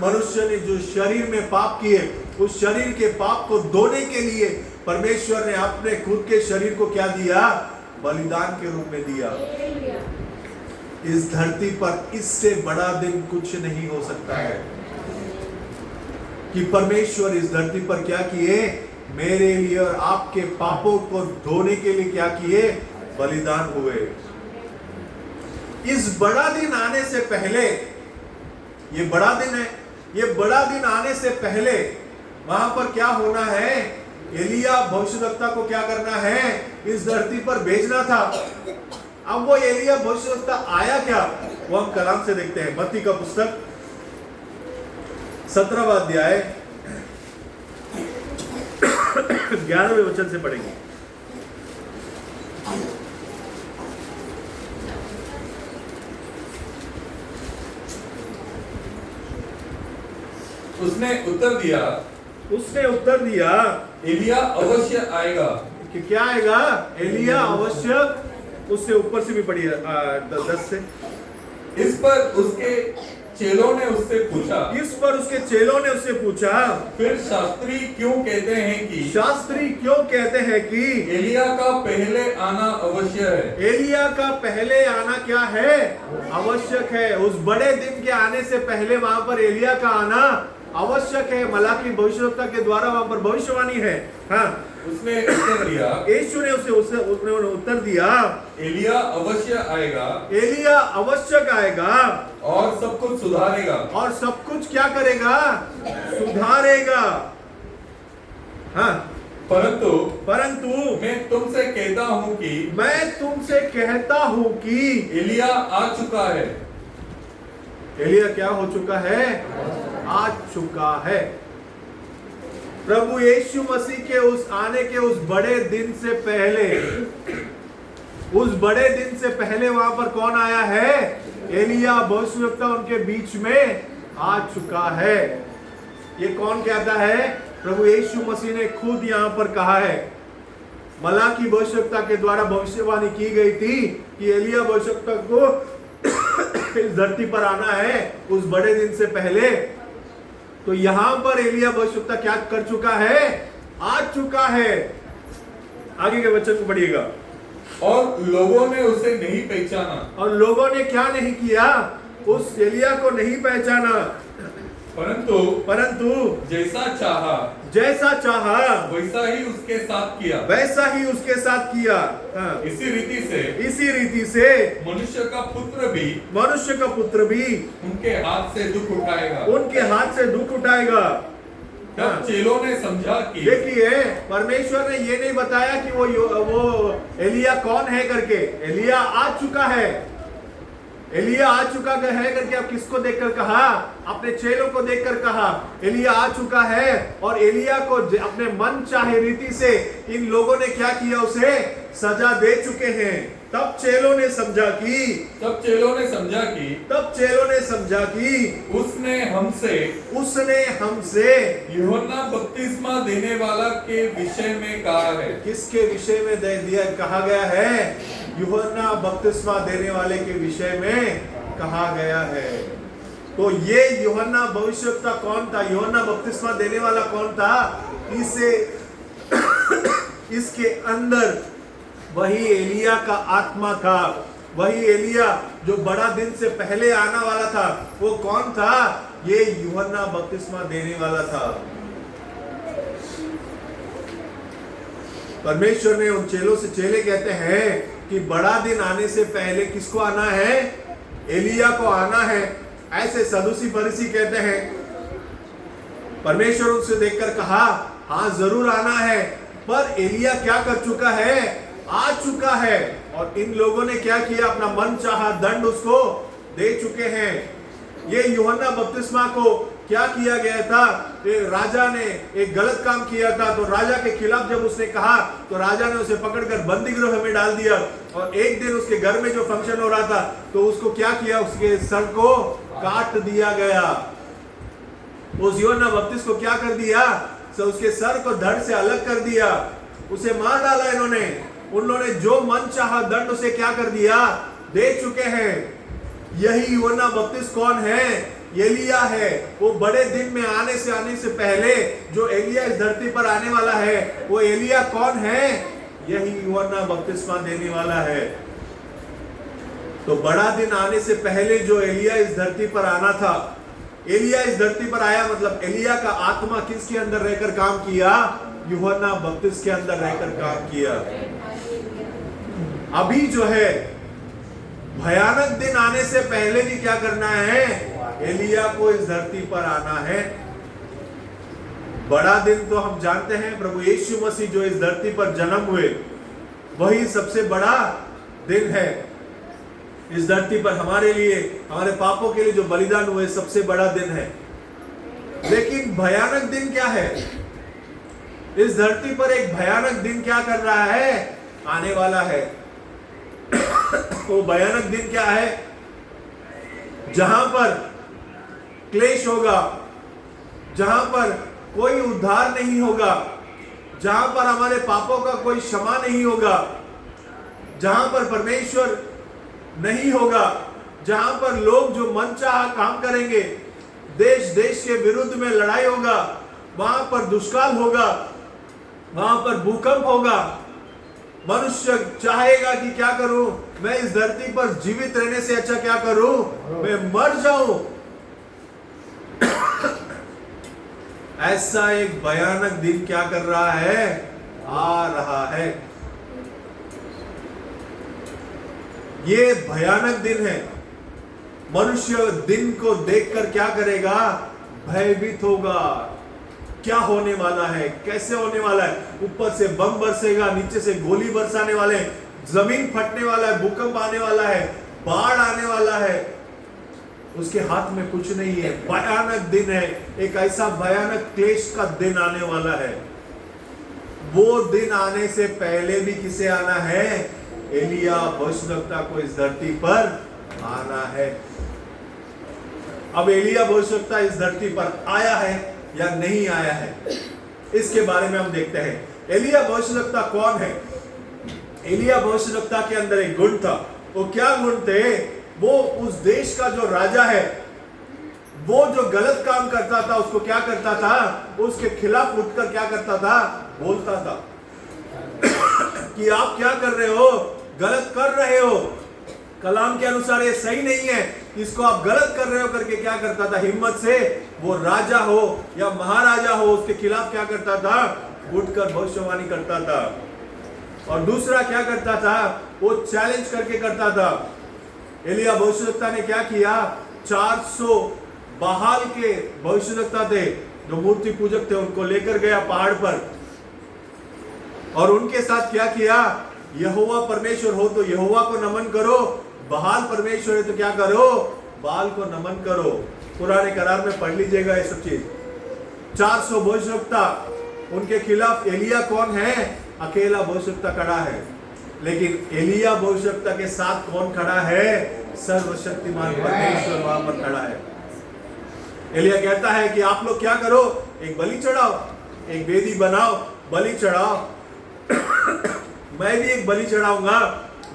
मनुष्य ने जो शरीर में पाप किए, उस शरीर के पाप को धोने के लिए परमेश्वर ने अपने खुद के शरीर को क्या दिया, बलिदान के रूप में दिया। इस धरती पर इससे बड़ा दिन कुछ नहीं हो सकता है कि परमेश्वर इस धरती पर क्या किए, मेरे लिए और आपके पापों को धोने के लिए क्या किए, बलिदान हुए। इस बड़ा दिन आने से पहले, ये बड़ा दिन है, ये बड़ा दिन आने से पहले वहां पर क्या होना है, एलिया भविष्यवक्ता को क्या करना है, इस धरती पर भेजना था। अब वो एलिया भविष्यवक्ता आया क्या, वो हम कलाम से देखते हैं। मत्ती का पुस्तक 17वां अध्याय 11वें वचन से पढ़ेंगे। उसने उत्तर दिया, एलिया अवश्य आएगा। कि क्या आएगा, एलिया अवश्य। उससे ऊपर से भी पढ़िए 10 से। इस पर उसके चेलों ने उससे पूछा, फिर शास्त्री क्यों कहते हैं कि एलिया का पहले आना आवश्यक है। एलिया का पहले आना क्या है, आवश्यक है। उस बड़े दिन के आने से पहले वहां पर एलिया का आना आवश्यक है। मलाकी भविष्यवक्ता के द्वारा वहां पर भविष्यवाणी है। हाँ, उसने उत्तर दिया, यीशु ने उसने उत्तर दिया, एलिया अवश्य आएगा, एलिया आवश्यक आएगा और सब कुछ सुधारेगा। और सब कुछ क्या करेगा, सुधारेगा। हाँ, परंतु मैं तुमसे कहता हूं कि एलिया आ चुका है। एलिया क्या हो चुका है, आ चुका है। प्रभु यीशु मसीह के उस आने के उस बड़े दिन से पहले वहां पर कौन आया है, एलिया भविष्यवक्ता उनके बीच में आ चुका है। ये कौन कहता है, प्रभु यीशु मसीह ने खुद यहां पर कहा है। मलाकी भविष्यवक्ता के द्वारा भविष्यवाणी की गई थी कि एलिया भविष्यवक्ता को इस धरती पर आना है उस बड़े दिन से पहले। तो यहां पर एलिया भविष्यवक्ता क्या कर चुका है, आ चुका है। आगे के वचन को पढ़िएगा। और लोगों ने उसे नहीं पहचाना। और लोगों ने क्या नहीं किया, उस एलिया को नहीं पहचाना। परंतु जैसा चाहा वैसा ही उसके साथ किया। हाँ। इसी रीति से मनुष्य का पुत्र भी उनके हाथ से दुख उठाएगा। तब चेलों ने समझा कि, देखिए परमेश्वर ने ये नहीं बताया कि वो एलिया कौन है करके। एलिया आ चुका है करके आप किसको देखकर कहा, अपने चेलों को देखकर कहा एलिया आ चुका है। और एलिया को अपने मन चाहे रीति से इन लोगों ने क्या किया, उसे सजा दे चुके हैं। तब चेलों ने समझा कि उसने हमसे यूहन्ना बपतिस्मा देने वाला के विषय में कहा है। किसके विषय में कहा गया है, यूहन्ना बपतिस्मा देने वाले के विषय में कहा गया है। तो ये यूहन्ना भविष्यवक्ता कौन था, यूहन्ना बपतिस्मा देने वाला कौन था, इसके अंदर वही एलिया का आत्मा था। वही एलिया जो बड़ा दिन से पहले आने वाला था, वो कौन था, ये यूहन्ना बपतिस्मा देने वाला था। परमेश्वर ने उन चेलों से, चेले कहते हैं कि बड़ा दिन आने से पहले किसको आना है? एलिया को आना है। ऐसे सदूसी फरीसी कहते हैं। परमेश्वर उनसे देखकर कहा, हाँ जरूर आना है, पर एलिया क्या कर चुका है? आ चुका है। और इन लोगों ने क्या किया? अपना मन चाहा दंड उसको दे चुके हैं। ये यूहन्ना बपतिस्मा को क्या किया गया था? राजा ने एक गलत काम किया था, तो राजा के खिलाफ जब उसने कहा तो राजा ने उसे पकड़कर बंदी गृह में डाल दिया। और एक दिन उसके घर में जो फंक्शन हो रहा था, तो उसको क्या किया? उसके सर को काट दिया गया। उस यूहन्ना बपतिस्मा को क्या कर दिया? तो उसके सर को धड़ से अलग कर दिया, उसे मार डाला इन्होंने। उन्होंने जो मन चाहा दंड उसे क्या कर दिया? दे चुके हैं। यही यूहन्ना बपतिस्मा कौन है? एलिया है। वो बड़े दिन में आने से पहले जो एलिया इस धरती पर आने वाला है, वो एलिया कौन है? यही यूहन्ना बपतिस्मा देने वाला है। तो बड़ा दिन आने से पहले जो एलिया इस धरती पर आना था, एलिया इस धरती पर आया, मतलब एलिया का आत्मा किसके अंदर रहकर काम किया? यूहन्ना बपतिस्मा के अंदर रहकर काम किया। अभी जो है भयानक दिन आने से पहले भी क्या करना है? एलिया को इस धरती पर आना है। बड़ा दिन तो हम जानते हैं, प्रभु यीशु मसीह जो इस धरती पर जन्म हुए, वही सबसे बड़ा दिन है। इस धरती पर हमारे लिए, हमारे पापों के लिए जो बलिदान हुए, सबसे बड़ा दिन है। लेकिन भयानक दिन क्या है? इस धरती पर एक भयानक दिन क्या कर रहा है? आने वाला है। वो भयानक दिन क्या है? जहां पर क्लेश होगा, जहां पर कोई उद्धार नहीं होगा, जहां पर हमारे पापों का कोई क्षमा नहीं होगा, जहां पर परमेश्वर नहीं होगा, जहां पर लोग जो मनचाहा काम करेंगे, देश देश के विरुद्ध में लड़ाई होगा, वहां पर दुष्काल होगा, वहां पर भूकंप होगा। मनुष्य चाहेगा कि क्या करूं? मैं इस धरती पर जीवित रहने से अच्छा क्या करूं? मैं मर जाऊं। ऐसा एक भयानक दिन क्या कर रहा है? आ रहा है। ये भयानक दिन है। मनुष्य दिन को देखकर क्या करेगा? भयभीत होगा। क्या होने वाला है? कैसे होने वाला है? ऊपर से बम बरसेगा, नीचे से गोली बरसाने वाले, जमीन फटने वाला है, भूकंप आने वाला है, बाढ़ आने वाला है। उसके हाथ में कुछ नहीं है। भयानक दिन है। एक ऐसा भयानक क्लेश का दिन आने वाला है। वो दिन आने से पहले भी किसे आना है? एलिया भविष्यवक्ता को इस धरती पर आना है। अब एलिया भविष्यवक्ता इस धरती पर आया है या नहीं आया है, इसके बारे में हम देखते हैं। एलिया भविष्यवक्ता कौन है? एलिया भविष्यवक्ता के अंदर एक गुण था। वो क्या गुण थे? वो उस देश का जो राजा है, वो जो गलत काम करता था, उसको क्या करता था? उसके खिलाफ उठकर क्या करता था? बोलता था कि आप क्या कर रहे हो? गलत कर रहे हो, कलाम के अनुसार ये सही नहीं है, इसको आप गलत कर रहे हो करके क्या करता था? हिम्मत से वो राजा हो या महाराजा हो, उसके खिलाफ क्या करता था? उठकर भविष्यवाणी करता था। और दूसरा क्या करता था? वो चैलेंज करके करता था। एलिया भविष्यवक्ता ने क्या किया? 400 बहाल के भविष्यवक्ता थे, जो मूर्ति पूजक थे, उनको लेकर गया पहाड़ पर और उनके साथ क्या किया? यहोवा परमेश्वर हो तो यहोवा को नमन करो, बहाल परमेश्वर है तो क्या करो? बाल को नमन करो। पुराने करार में पढ़ लीजिएगा ये सब चीज। 400 भविष्यवक्ता, उनके खिलाफ एलिया कौन है? अकेला भविष्यवक्ता खड़ा है। लेकिन एलिया भविष्यवक्ता के साथ कौन खड़ा है? सर्वशक्तिमान परमेश्वर वहां पर खड़ा है। एलिया कहता है कि आप लोग क्या करो? एक बलि चढ़ाओ, एक वेदी बनाओ, बलि चढ़ाओ। मैं भी एक बलि चढ़ाऊंगा,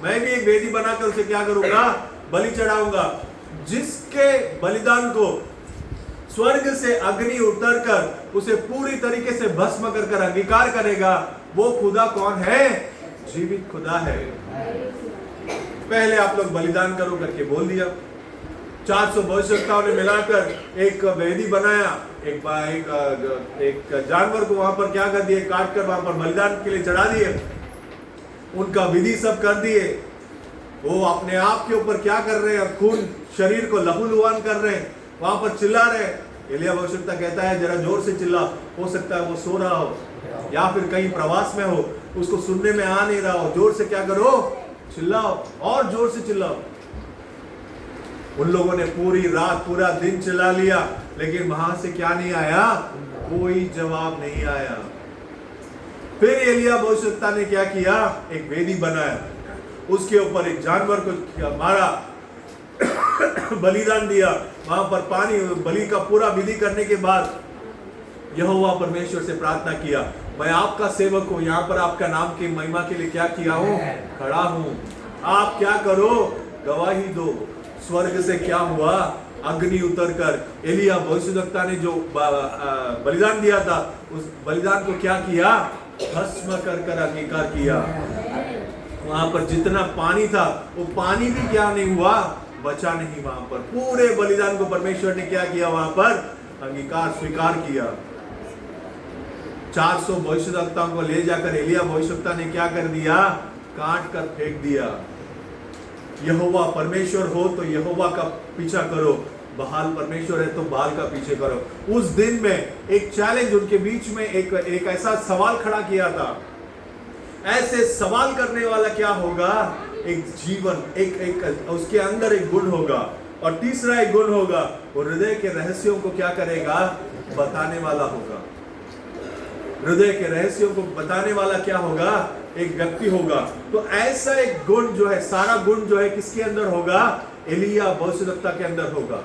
मैं भी एक वेदी बनाकर उसे क्या करूंगा? बलि चढ़ाऊंगा। जिसके बलिदान को स्वर्ग से अग्नि उतरकर उसे पूरी तरीके से भस्म कर अंगीकार करेगा, वो खुदा कौन है? जीवित खुदा है। पहले आप लोग बलिदान करो करके बोल दिया। 400 भविष्यवक्ताओं ने मिलाकर एक वेदी बनाया, एक जानवर को वहां पर क्या कर दिए, काट कर वहां पर बलिदान के लिए चढ़ा दिए, उनका विधि सब कर दिए। वो अपने आप के ऊपर क्या कर रहे हैं, खून शरीर को लहूलुहान कर रहे हैं, वहां पर चिल्ला रहे हैं। एलिया भविष्यवक्ता कहता है जरा जोर से चिल्ला, हो सकता है वो सो रहा हो या फिर कहीं प्रवास में हो, उसको सुनने में आ नहीं रहा हो, जोर से क्या करो, चिल्लाओ, और जोर से चिल्लाओ। उन लोगों ने पूरी रात पूरा दिन चिल्ला लिया, लेकिन वहां से क्या नहीं आया, कोई जवाब नहीं आया। फिर एलिया भविष्यवक्ता ने क्या किया, एक वेदी बनाया, उसके ऊपर एक जानवर को मारा, बलिदान दिया, वहां पर पानी बलि का पूरा विधि करने के बाद यहोवा परमेश्वर से प्रार्थना किया, मैं आपका सेवक हूं, यहाँ पर आपका नाम की महिमा के लिए क्या किया हूं, खड़ा हूं, आप क्या करो, गवाही दो। स्वर्ग से क्या हुआ, अग्नि उतरकर एलिया भविष्यवक्ता ने जो बलिदान दिया था, उस बलिदान को क्या किया, भस्म कर अंगीकार किया। वहां पर जितना पानी था वो पानी भी क्या नहीं हुआ, बचा नहीं। वहां पर पूरे बलिदान को परमेश्वर ने क्या किया, वहां पर अंगीकार स्वीकार किया। 400 भविष्यवक्ताओं को ले जाकर एलिया भविष्यवक्ता ने क्या कर दिया, काट कर फेंक दिया। यहोवा परमेश्वर हो तो यहोवा का पीछा करो, बहाल परमेश्वर है तो बहाल का पीछे करो। उस दिन में एक चैलेंज उनके बीच में एक ऐसा सवाल खड़ा किया था। ऐसे सवाल करने वाला क्या होगा, एक जीवन, एक उसके अंदर एक गुण होगा, और तीसरा एक गुण होगा, वो हृदय के रहस्यों को क्या करेगा, बताने वाला होगा। हृदय के रहस्यों को बताने वाला क्या होगा, एक व्यक्ति होगा। तो ऐसा एक गुण जो है, सारा गुण जो है किसके अंदर होगा, एलिया भविष्यवक्ता के अंदर होगा।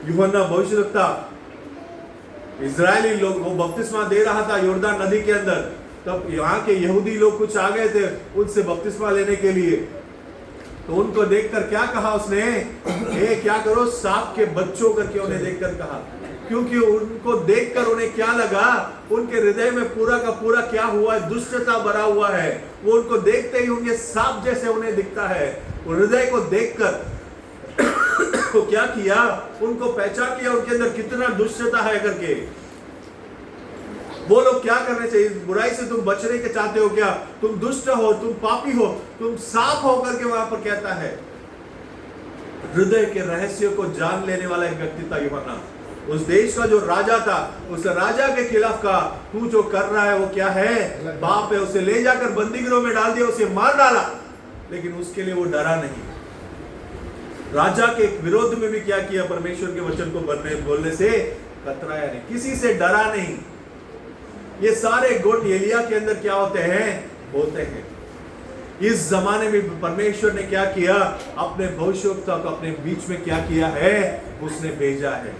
यूहन्ना भविष्यवक्ता, इजरायली लोग, वो बपतिस्मा दे रहा था यॉर्दन नदी के अंदर, तब यहाँ के यहूदी लोग कुछ आ गए थे उनसे बपतिस्मा लेने के लिए। तो उनको देखकर क्या कहा उसने, क्या करो, सांप के बच्चों करके उन्हें देखकर कहा, क्योंकि उनको देखकर उन्हें क्या लगा, उनके हृदय में पूरा का पूरा क्या हुआ है, दुष्टता भरा हुआ है। वो उनको देखते ही उनके सांप जैसे उन्हें दिखता है। हृदय को देखकर तो क्या किया, उनको पहचान लिया उनके अंदर कितना दुष्टता है करके। वो लोग क्या करने चाहिए, इस बुराई से तुम बचने के चाहते हो क्या, तुम दुष्ट हो, तुम पापी हो, तुम सांप हो करके वहां पर कहता है। हृदय के रहस्य को जान लेने वाला एक व्यक्ति था यूहन्ना। उस देश का जो राजा था, उस राजा के खिलाफ कहा, तू जो कर रहा है वो क्या है, पाप है। उसे ले जाकर बंदीगृह में डाल दिया, उसे मार डाला, लेकिन उसके लिए वो डरा नहीं। राजा के विरोध में भी क्या किया, परमेश्वर के वचन को बोलने से कतराया नहीं, किसी से डरा नहीं। ये सारे गुण एलिया के अंदर क्या होते हैं। इस जमाने में परमेश्वर ने क्या किया, अपने भविष्यवक्ता को अपने बीच में क्या किया है, उसने भेजा है।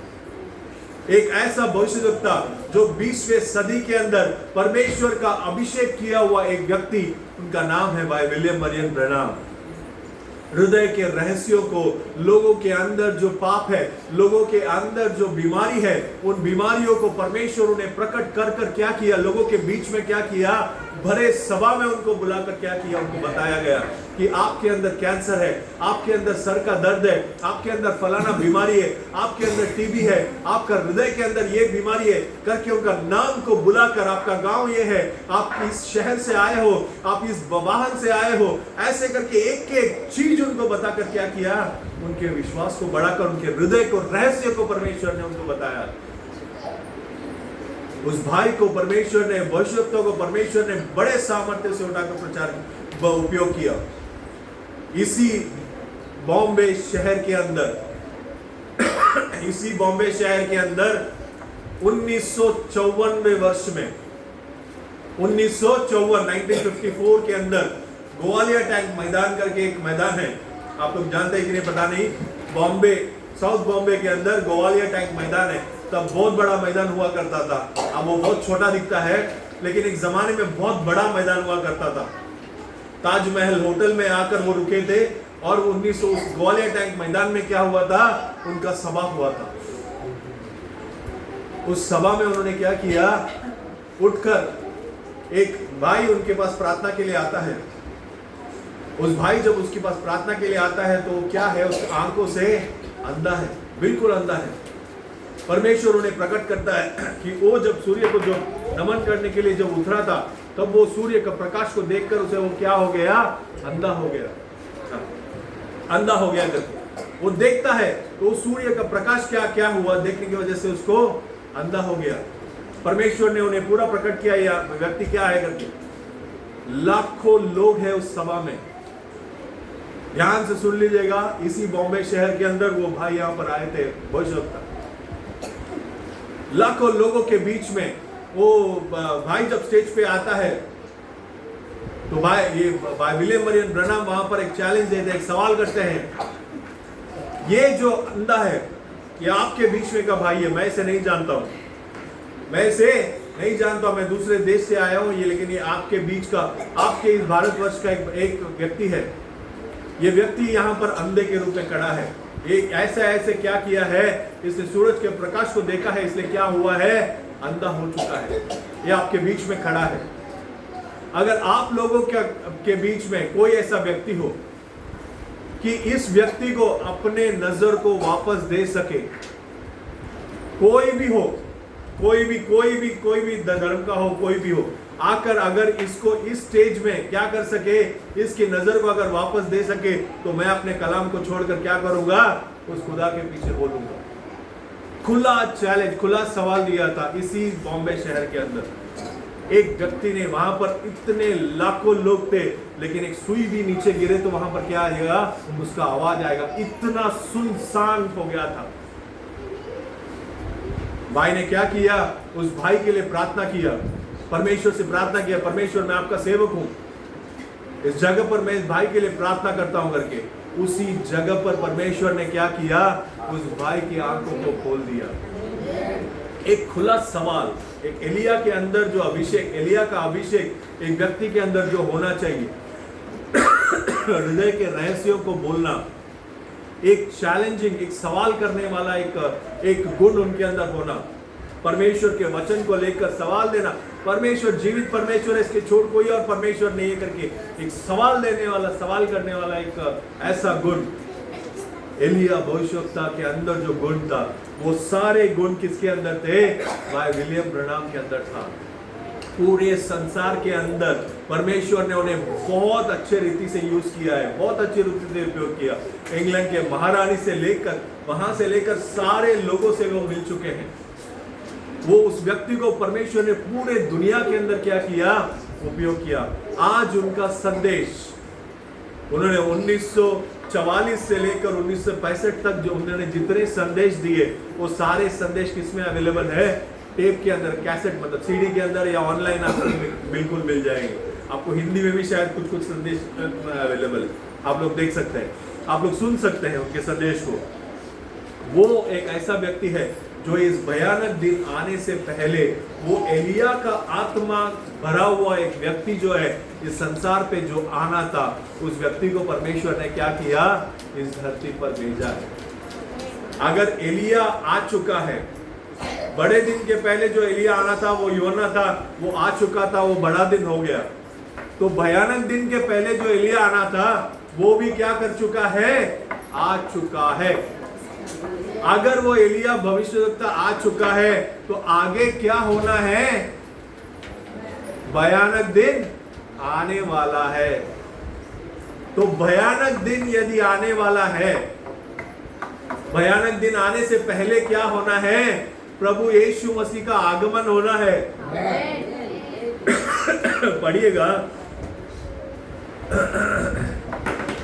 एक ऐसा भविष्यवक्ता जो 20वीं सदी के अंदर परमेश्वर का अभिषेक किया हुआ एक व्यक्ति, उनका नाम है भाई विलियम मरियन ब्रैनम। हृदय के रहस्यों को, लोगों के अंदर जो पाप है, लोगों के अंदर जो बीमारी है, उन बीमारियों को परमेश्वर ने प्रकट कर कर क्या किया, लोगों के बीच में क्या किया, भरे सभा में उनको बुलाकर क्या किया, उनको बताया गया कि आपके अंदर कैंसर है, आपके अंदर सर का दर्द है, आपके अंदर फलाना बीमारी है, आपके अंदर टीबी है, आपका हृदय के अंदर ये बीमारी है करके उनका नाम को बुलाकर, आपका गांव ये है, आप इस शहर से आए हो, आप इस वाहन से आए हो, ऐसे करके एक एक चीज उनको बताकर क्या किया, उनके विश्वास को बढ़ाकर, उनके हृदय को, रहस्य को परमेश्वर ने उनको बताया। उस भाई को परमेश्वर ने, भविष्यवक्ता को परमेश्वर ने बड़े सामर्थ्य से उठाकर प्रचार उपयोग किया। इसी बॉम्बे शहर के अंदर 1954 वर्ष में 1954 के अंदर ग्वालियर टैंक मैदान करके एक मैदान है, आप लोग जानते हैं कि नहीं पता नहीं, बॉम्बे, साउथ बॉम्बे के अंदर ग्वालियर टैंक मैदान है। तब बहुत बड़ा मैदान हुआ करता था, अब वो बहुत छोटा दिखता है, लेकिन एक जमाने में बहुत बड़ा मैदान हुआ करता था। ताजमहल होटल में आकर वो रुके थे, और 1900 ग्वालियर टैंक मैदान में क्या हुआ था, उनका सभा हुआ था। उस सभा में उन्होंने क्या किया, उठकर एक भाई उनके पास प्रार्थना के लिए आता है। उस भाई जब उसके पास प्रार्थना के लिए आता है तो क्या है, उस आंखों से अंधा है, बिल्कुल अंधा है। परमेश्वर उन्हें प्रकट करता है कि वो जब सूर्य को जो नमन करने के लिए जब उतरा था, तब वो सूर्य का प्रकाश को देखकर उसे वो क्या हो गया, अंधा हो गया, अंधा हो गया करके वो देखता है तो सूर्य का प्रकाश क्या क्या हुआ देखने की वजह से उसको अंधा हो गया। परमेश्वर ने उन्हें पूरा प्रकट किया, या व्यक्ति क्या है करके। लाखों लोग हैं उस सभा में, ध्यान से सुन लीजिएगा। इसी बॉम्बे शहर के अंदर वो भाई यहाँ पर आए थे भविष्यवक्ता। लाखों लोगों के बीच में वो भाई जब स्टेज पे आता है तो भाई विलियम मरियन ब्रनाम वहां पर एक चैलेंज देते हैं, एक सवाल करते हैं, ये जो अंधा है ये आपके बीच में का भाई है, मैं इसे नहीं जानता हूं, मैं इसे नहीं जानता, मैं दूसरे देश से आया हूं, ये लेकिन ये आपके बीच का, आपके इस भारतवर्ष का एक व्यक्ति है, ये व्यक्ति यहाँ पर अंधे के रूप में खड़ा है, ये ऐसे क्या किया है, इसने सूरज के प्रकाश को देखा है, इसलिए क्या हुआ है, अंधा हो चुका है, ये आपके बीच में खड़ा है। अगर आप लोगों के बीच में कोई ऐसा व्यक्ति हो कि इस व्यक्ति को अपने नजर को वापस दे सके, कोई भी हो, कोई भी धर्म का हो, कोई भी हो, आकर अगर इसको इस स्टेज में क्या कर सके, इसकी नजर को अगर वापस दे सके, तो मैं अपने कलाम को छोड़कर क्या करूंगा, उस खुदा के पीछे बोलूंगा। खुला चैलेंज, खुला सवाल दिया था इसी बॉम्बे शहर के अंदर। एक व्यक्ति ने, वहां पर इतने लाखों लोग थे, लेकिन एक सुई भी नीचे गिरे तो वहां पर क्या आएगा, उसका आवाज आएगा। इतना सुनसान हो गया था। भाई ने क्या किया, उस भाई के लिए प्रार्थना किया, परमेश्वर से प्रार्थना किया, परमेश्वर मैं आपका सेवक हूं, इस जगह पर मैं इस भाई के लिए प्रार्थना करता हूं करके। उसी जगह पर परमेश्वर ने क्या किया, उस भाई की आंखों को खोल दिया। एक खुला सवाल, एक एलिया के अंदर जो अभिषेक, एलिया का अभिषेक एक व्यक्ति के अंदर जो होना चाहिए, हृदय के रहस्यों को बोलना, एक चैलेंजिंग, एक सवाल करने वाला एक गुण उनके अंदर होना, परमेश्वर के वचन को लेकर सवाल देना, परमेश्वर जीवित परमेश्वर है, इसके छोड़ कोई और परमेश्वर नहीं है करके एक सवाल देने वाला, सवाल करने वाला एक ऐसा गुण एलिया भविष्यवक्ता के अंदर जो गुण था, वो सारे गुण किसके अंदर थे, भाई विलियम ब्रनाम के अंदर था। पूरे संसार के अंदर परमेश्वर ने उन्हें बहुत अच्छे रीति से यूज किया है, बहुत अच्छी रीति से उपयोग किया। इंग्लैंड के महारानी से लेकर, वहां से लेकर सारे लोगों से वो मिल चुके हैं। वो उस व्यक्ति को परमेश्वर ने पूरे दुनिया के अंदर क्या किया, उपयोग किया। आज उनका संदेश, उन्होंने 1944 से लेकर 1965 तक जो उन्होंने जितने संदेश दिए, वो सारे संदेश किसमें अवेलेबल है, टेप के अंदर, कैसेट मतलब सीडी के अंदर, या ऑनलाइन आपको बिल्कुल मिल जाएंगे। आपको हिंदी में भी शायद कुछ संदेश अवेलेबल है, आप लोग देख सकते हैं, आप लोग सुन सकते हैं उनके संदेश को। वो एक ऐसा व्यक्ति है जो इस भयानक दिन आने से पहले, वो एलिया का आत्मा भरा हुआ एक व्यक्ति जो है इस संसार पे जो आना था, उस व्यक्ति को परमेश्वर ने क्या किया, इस धरती पर भेजा है। अगर एलिया आ चुका है, बड़े दिन के पहले जो एलिया आना था, वो योना था, वो आ चुका था, वो बड़ा दिन हो गया, तो भयानक दिन के पहले जो एलिया आना था, वो भी क्या कर चुका है, आ चुका है। अगर वो एलिया भविष्यवक्ता आ चुका है, तो आगे क्या होना है, भयानक दिन आने वाला है। तो भयानक दिन यदि आने वाला है, भयानक दिन आने से पहले क्या होना है, प्रभु यीशु मसीह का आगमन होना है। पढ़िएगा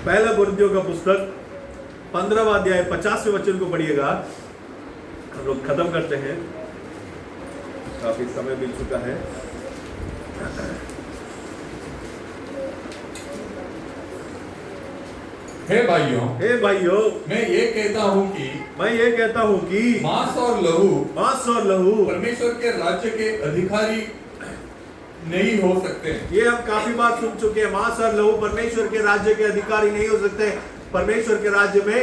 पहला कुरिन्थियों का पुस्तक 15वां अध्याय 50वें वचन को पढ़िएगा। हम लोग खत्म करते हैं, काफी समय बीत चुका है। हे भाइयों, मैं ये कहता हूँ कि मांस और लहू परमेश्वर के राज्य के अधिकारी नहीं हो सकते। ये हम काफी बार सुन चुके हैं, मांस और लहू परमेश्वर के राज्य के अधिकारी नहीं हो सकते। परमेश्वर के राज्य में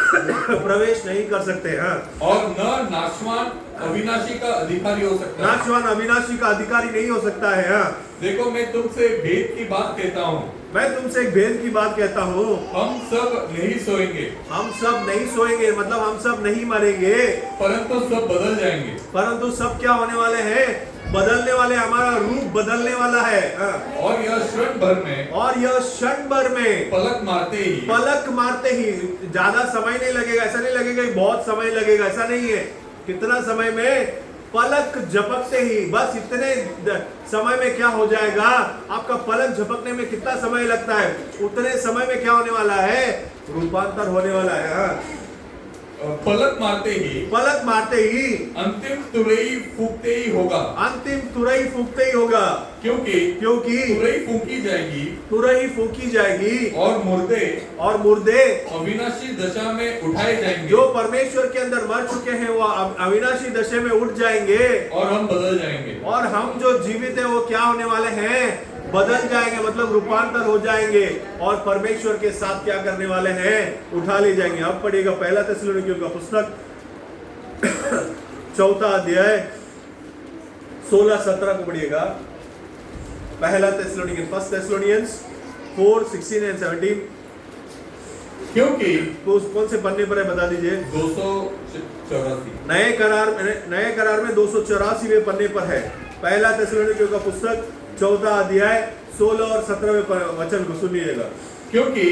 प्रवेश नहीं कर सकते। हाँ, और न नाशवान अविनाशी का अधिकारी हो सकता है। नाशवान अविनाशी का अधिकारी नहीं हो सकता है। हाँ, देखो मैं तुमसे भेद की बात कहता हूँ, मैं तुमसे एक भेद की बात कहता हूँ, हम सब नहीं सोएंगे हम सब नहीं सोएंगे, मतलब हम सब नहीं मरेंगे, परंतु सब बदल जाएंगे। परंतु सब क्या होने वाले हैं? बदलने वाले, हमारा रूप बदलने वाला है। हाँ, और यह क्षण भर में, और यह क्षण भर में, पलक मारते ही, ज्यादा समय नहीं लगेगा। ऐसा नहीं लगेगा कि बहुत समय लगेगा, ऐसा नहीं है। कितना समय में? पलक झपकते ही, बस इतने समय में क्या हो जाएगा? आपका पलक झपकने में कितना समय लगता है, उतने समय में क्या होने वाला है? रूपांतर होने वाला है। हाँ, पलक मारते ही अंतिम तुरई फूकते ही होगा। अंतिम तुरई फूकते ही होगा, क्योंकि तुरई फूकी जाएगी और मुर्दे अविनाशी दशा में उठाए जाएंगे। जो परमेश्वर के अंदर मर चुके हैं वो अविनाशी दशा में उठ जाएंगे, और हम बदल जाएंगे। और हम जो जीवित है वो क्या होने वाले हैं? बदल जाएंगे, मतलब रूपांतर हो जाएंगे, और परमेश्वर के साथ क्या करने वाले हैं? उठा ले जाएंगे। अब पढ़िएगा पहला थिस्सलुनीकियों का पुस्तक 4 अध्याय 16-17 को पढ़िएगा। पहला थिस्सलुनीकियन, फर्स्ट थिस्सलुनियंस 4:16 and 17। क्योंकि कौन से पन्ने पर है बता दीजिए? 284 नए करार में 284वें पन्ने पर है। पहला थिस्सलुनीकियों का पुस्तक 14 अध्याय 16 और 17वें वचन को सुनिएगा। क्योंकि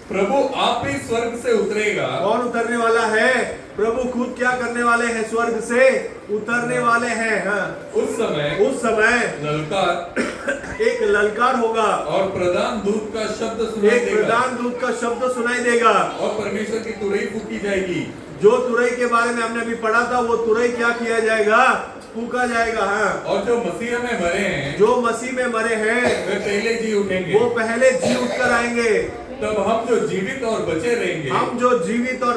प्रभु आप ही स्वर्ग से उतरेगा। कौन उतरने वाला है? प्रभु खुद क्या करने वाले हैं? स्वर्ग से उतरने वाले हैं। हाँ, उस समय एक ललकार होगा, और प्रधान दूत का शब्द सुनाई देगा, और परमेश्वर की तुरई फूकी जाएगी। जो तुरई के बारे में हमने अभी पढ़ा था, वो तुरई क्या किया जाएगा? फूका जाएगा। हाँ, और जो मसीह में मरे हैं वे पहले जी उठेंगे। वो पहले जी उठकर आएंगे। तब हम जो जीवित और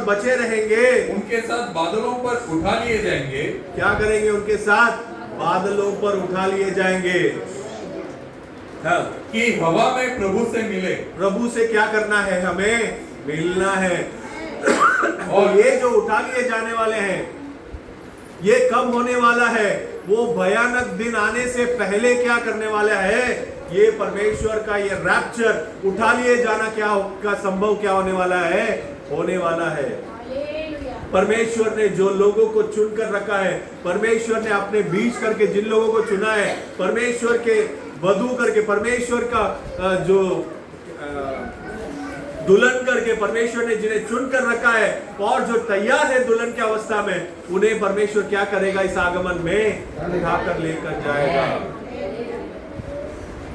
बचे रहेंगे उनके साथ बादलों पर उठा लिए जाएंगे। क्या करेंगे? उनके साथ बादलों पर उठा लिए जाएंगे। हाँ, कि हवा में प्रभु से मिले। प्रभु से क्या करना है? हमें मिलना है। और ये जो उठा लिए जाने वाले हैं, ये कब होने वाला है? वो भयानक दिन आने से पहले क्या करने वाला है? ये परमेश्वर का ये रैप्चर, उठा लिए जाना का संभव क्या होने वाला है? होने वाला है। परमेश्वर ने जो लोगों को चुन कर रखा है, परमेश्वर ने अपने बीच करके जिन लोगों को चुना है, परमेश्वर के वधू करके, परमेश्वर का जो दुल्हन करके परमेश्वर ने जिन्हें चुन कर रखा है, और जो तैयार है दुल्हन की अवस्था में, उन्हें परमेश्वर क्या करेगा? इस आगमन में उठाकर लेकर जाएगा।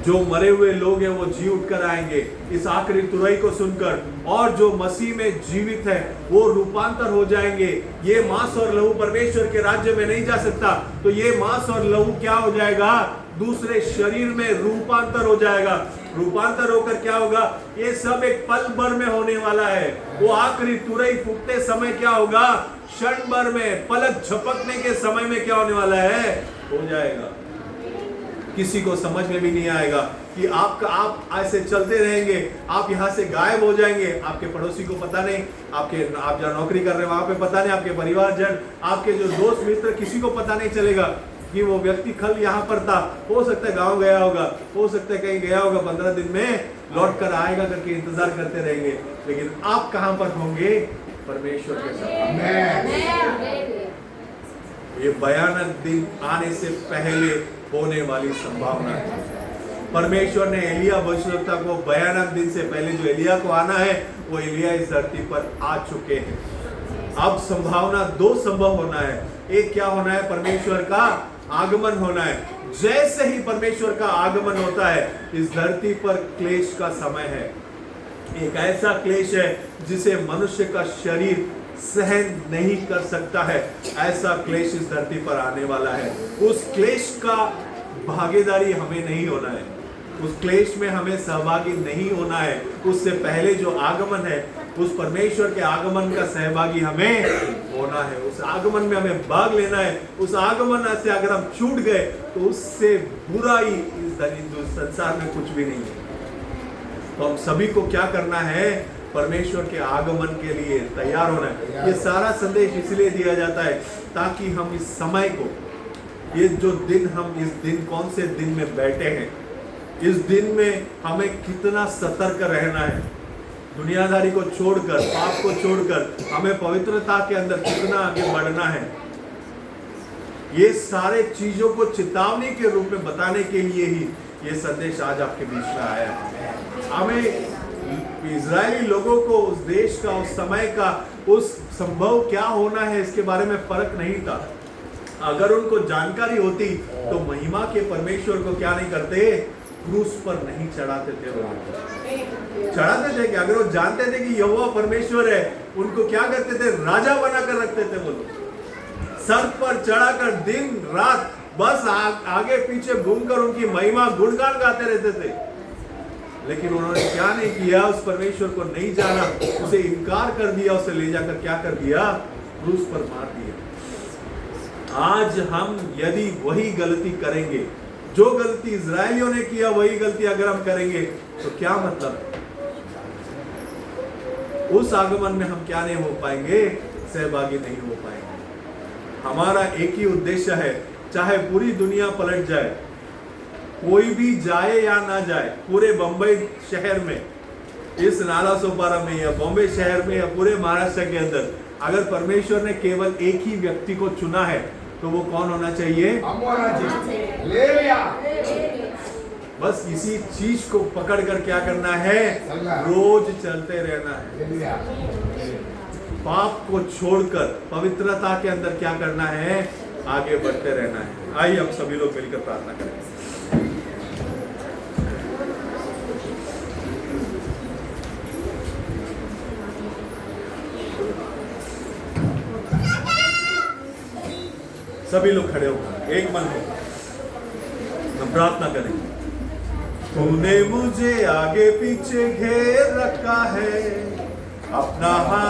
जो मरे हुए लोग हैं वो जी उठकर आएंगे इस आखिरी तुरई को सुनकर, और जो मसीह में जीवित है वो रूपांतर हो जाएंगे। ये मांस और लहू परमेश्वर के राज्य में नहीं जा सकता, तो ये मांस और लहू क्या हो जाएगा? दूसरे शरीर में रूपांतर हो जाएगा। रूपांतर होकर क्या होगा? ये सब एक पल भर में होने वाला है। वो आखिरी तुरई फूकते समय क्या होगा? क्षण भर में, पलक झपकने के समय में क्या होने वाला है? हो जाएगा। किसी को समझ में भी नहीं आएगा कि आप ऐसे चलते रहेंगे, आप यहाँ से गायब हो जाएंगे। आपके पड़ोसी को पता नहीं, आप जहाँ नौकरी कर रहे हैं वहां पे पता नहीं, आपके परिवारजन, आपके जो दोस्त मित्र, किसी को पता नहीं चलेगा कि वो व्यक्ति कल यहाँ पर था। हो सकता है गांव गया होगा, हो सकता है कहीं गया होगा, 15 दिन में लौट कर आएगा करके इंतजार करते रहेंगे, लेकिन आप कहां पर होंगे? परमेश्वर के साथ। ये भयानक दिन आने से पहले होने वाली संभावना है। परमेश्वर ने एलिया भविष्यवक्ता को भयानक दिन से पहले, जो एलिया को आना है, वो एलिया इस धरती पर आ चुके हैं। अब संभावना 2 संभव होना है। एक क्या होना है? परमेश्वर का आगमन होना है। जैसे ही परमेश्वर का आगमन होता है, इस धरती पर क्लेश का समय है। एक ऐसा क्लेश है जिसे मनुष्य का शरीर सहन नहीं कर सकता है। ऐसा क्लेश इस धरती पर आने वाला है। उस क्लेश का भागीदारी हमें नहीं होना है, उस क्लेश में हमें सहभागी नहीं होना है। उससे पहले जो आगमन है, उस परमेश्वर के आगमन का सहभागी हमें होना है। उस आगमन में हमें भाग लेना है। उस आगमन से अगर हम छूट गए तो उससे बुराई इस संसार में कुछ भी नहीं है। तो हम सभी को क्या करना है? परमेश्वर के आगमन के लिए तैयार होना है। ये सारा संदेश इसलिए दिया जाता है ताकि हम इस समय को, ये जो दिन, हम इस दिन, कौन से दिन में बैठे हैं, इस दिन में हमें कितना सतर्क रहना है, दुनियादारी को छोड़कर, पाप को छोड़कर हमें पवित्रता के अंदर कितना आगे बढ़ना है, ये सारे चीजों को चेतावनी के रूप में बताने के लिए ही ये संदेश आज आपके बीच में आया है। हमें इजरायली लोगों को उस देश का, उस समय का, उस संभव क्या होना है इसके बारे में फर्क नहीं था। अगर उनको जानकारी होती तो महिमा के परमेश्वर को क्या नहीं करते, क्रूस पर नहीं चढ़ाते थे। वो चढ़ाते थे कि अगर वो जानते थे कि यहोवा परमेश्वर है, उनको क्या करते थे, राजा बनाकर रखते थे। वो लोग सर पर चढ़ाकर दिन रात बस आगे पीछे घूमकर उनकी महिमा गुणगान गाते रहते थे। लेकिन उन्होंने क्या नहीं किया, उस परमेश्वर को नहीं जाना, उसे इनकार कर दिया, उसे ले जाकर क्या कर दिया, क्रूस पर मार दिया। आज हम यदि वही गलती करेंगे, जो गलती इजरायलियों ने किया वही गलती अगर हम करेंगे तो क्या मतलब, उस आगमन में हम क्या नहीं हो पाएंगे, सहभागी नहीं हो पाएंगे। हमारा एक ही उद्देश्य है, चाहे पूरी दुनिया पलट जाए, कोई भी जाए या ना जाए, पूरे बंबई शहर में, इस नाला सोपारा में या बॉम्बे शहर में या पूरे महाराष्ट्र के अंदर, अगर परमेश्वर ने केवल एक ही व्यक्ति को चुना है तो वो कौन होना चाहिए, हम होना चाहिए। ले लिया। बस इसी चीज को पकड़कर क्या करना है, रोज चलते रहना है। ले लिया। पाप को छोड़कर पवित्रता के अंदर क्या करना है, आगे बढ़ते रहना है। आइए हम सभी लोग मिलकर प्रार्थना करें। सभी लोग खड़े होकर एक मन हो हम प्रार्थना करेंगे। तूने मुझे आगे पीछे घेर रखा है, अपना हाथ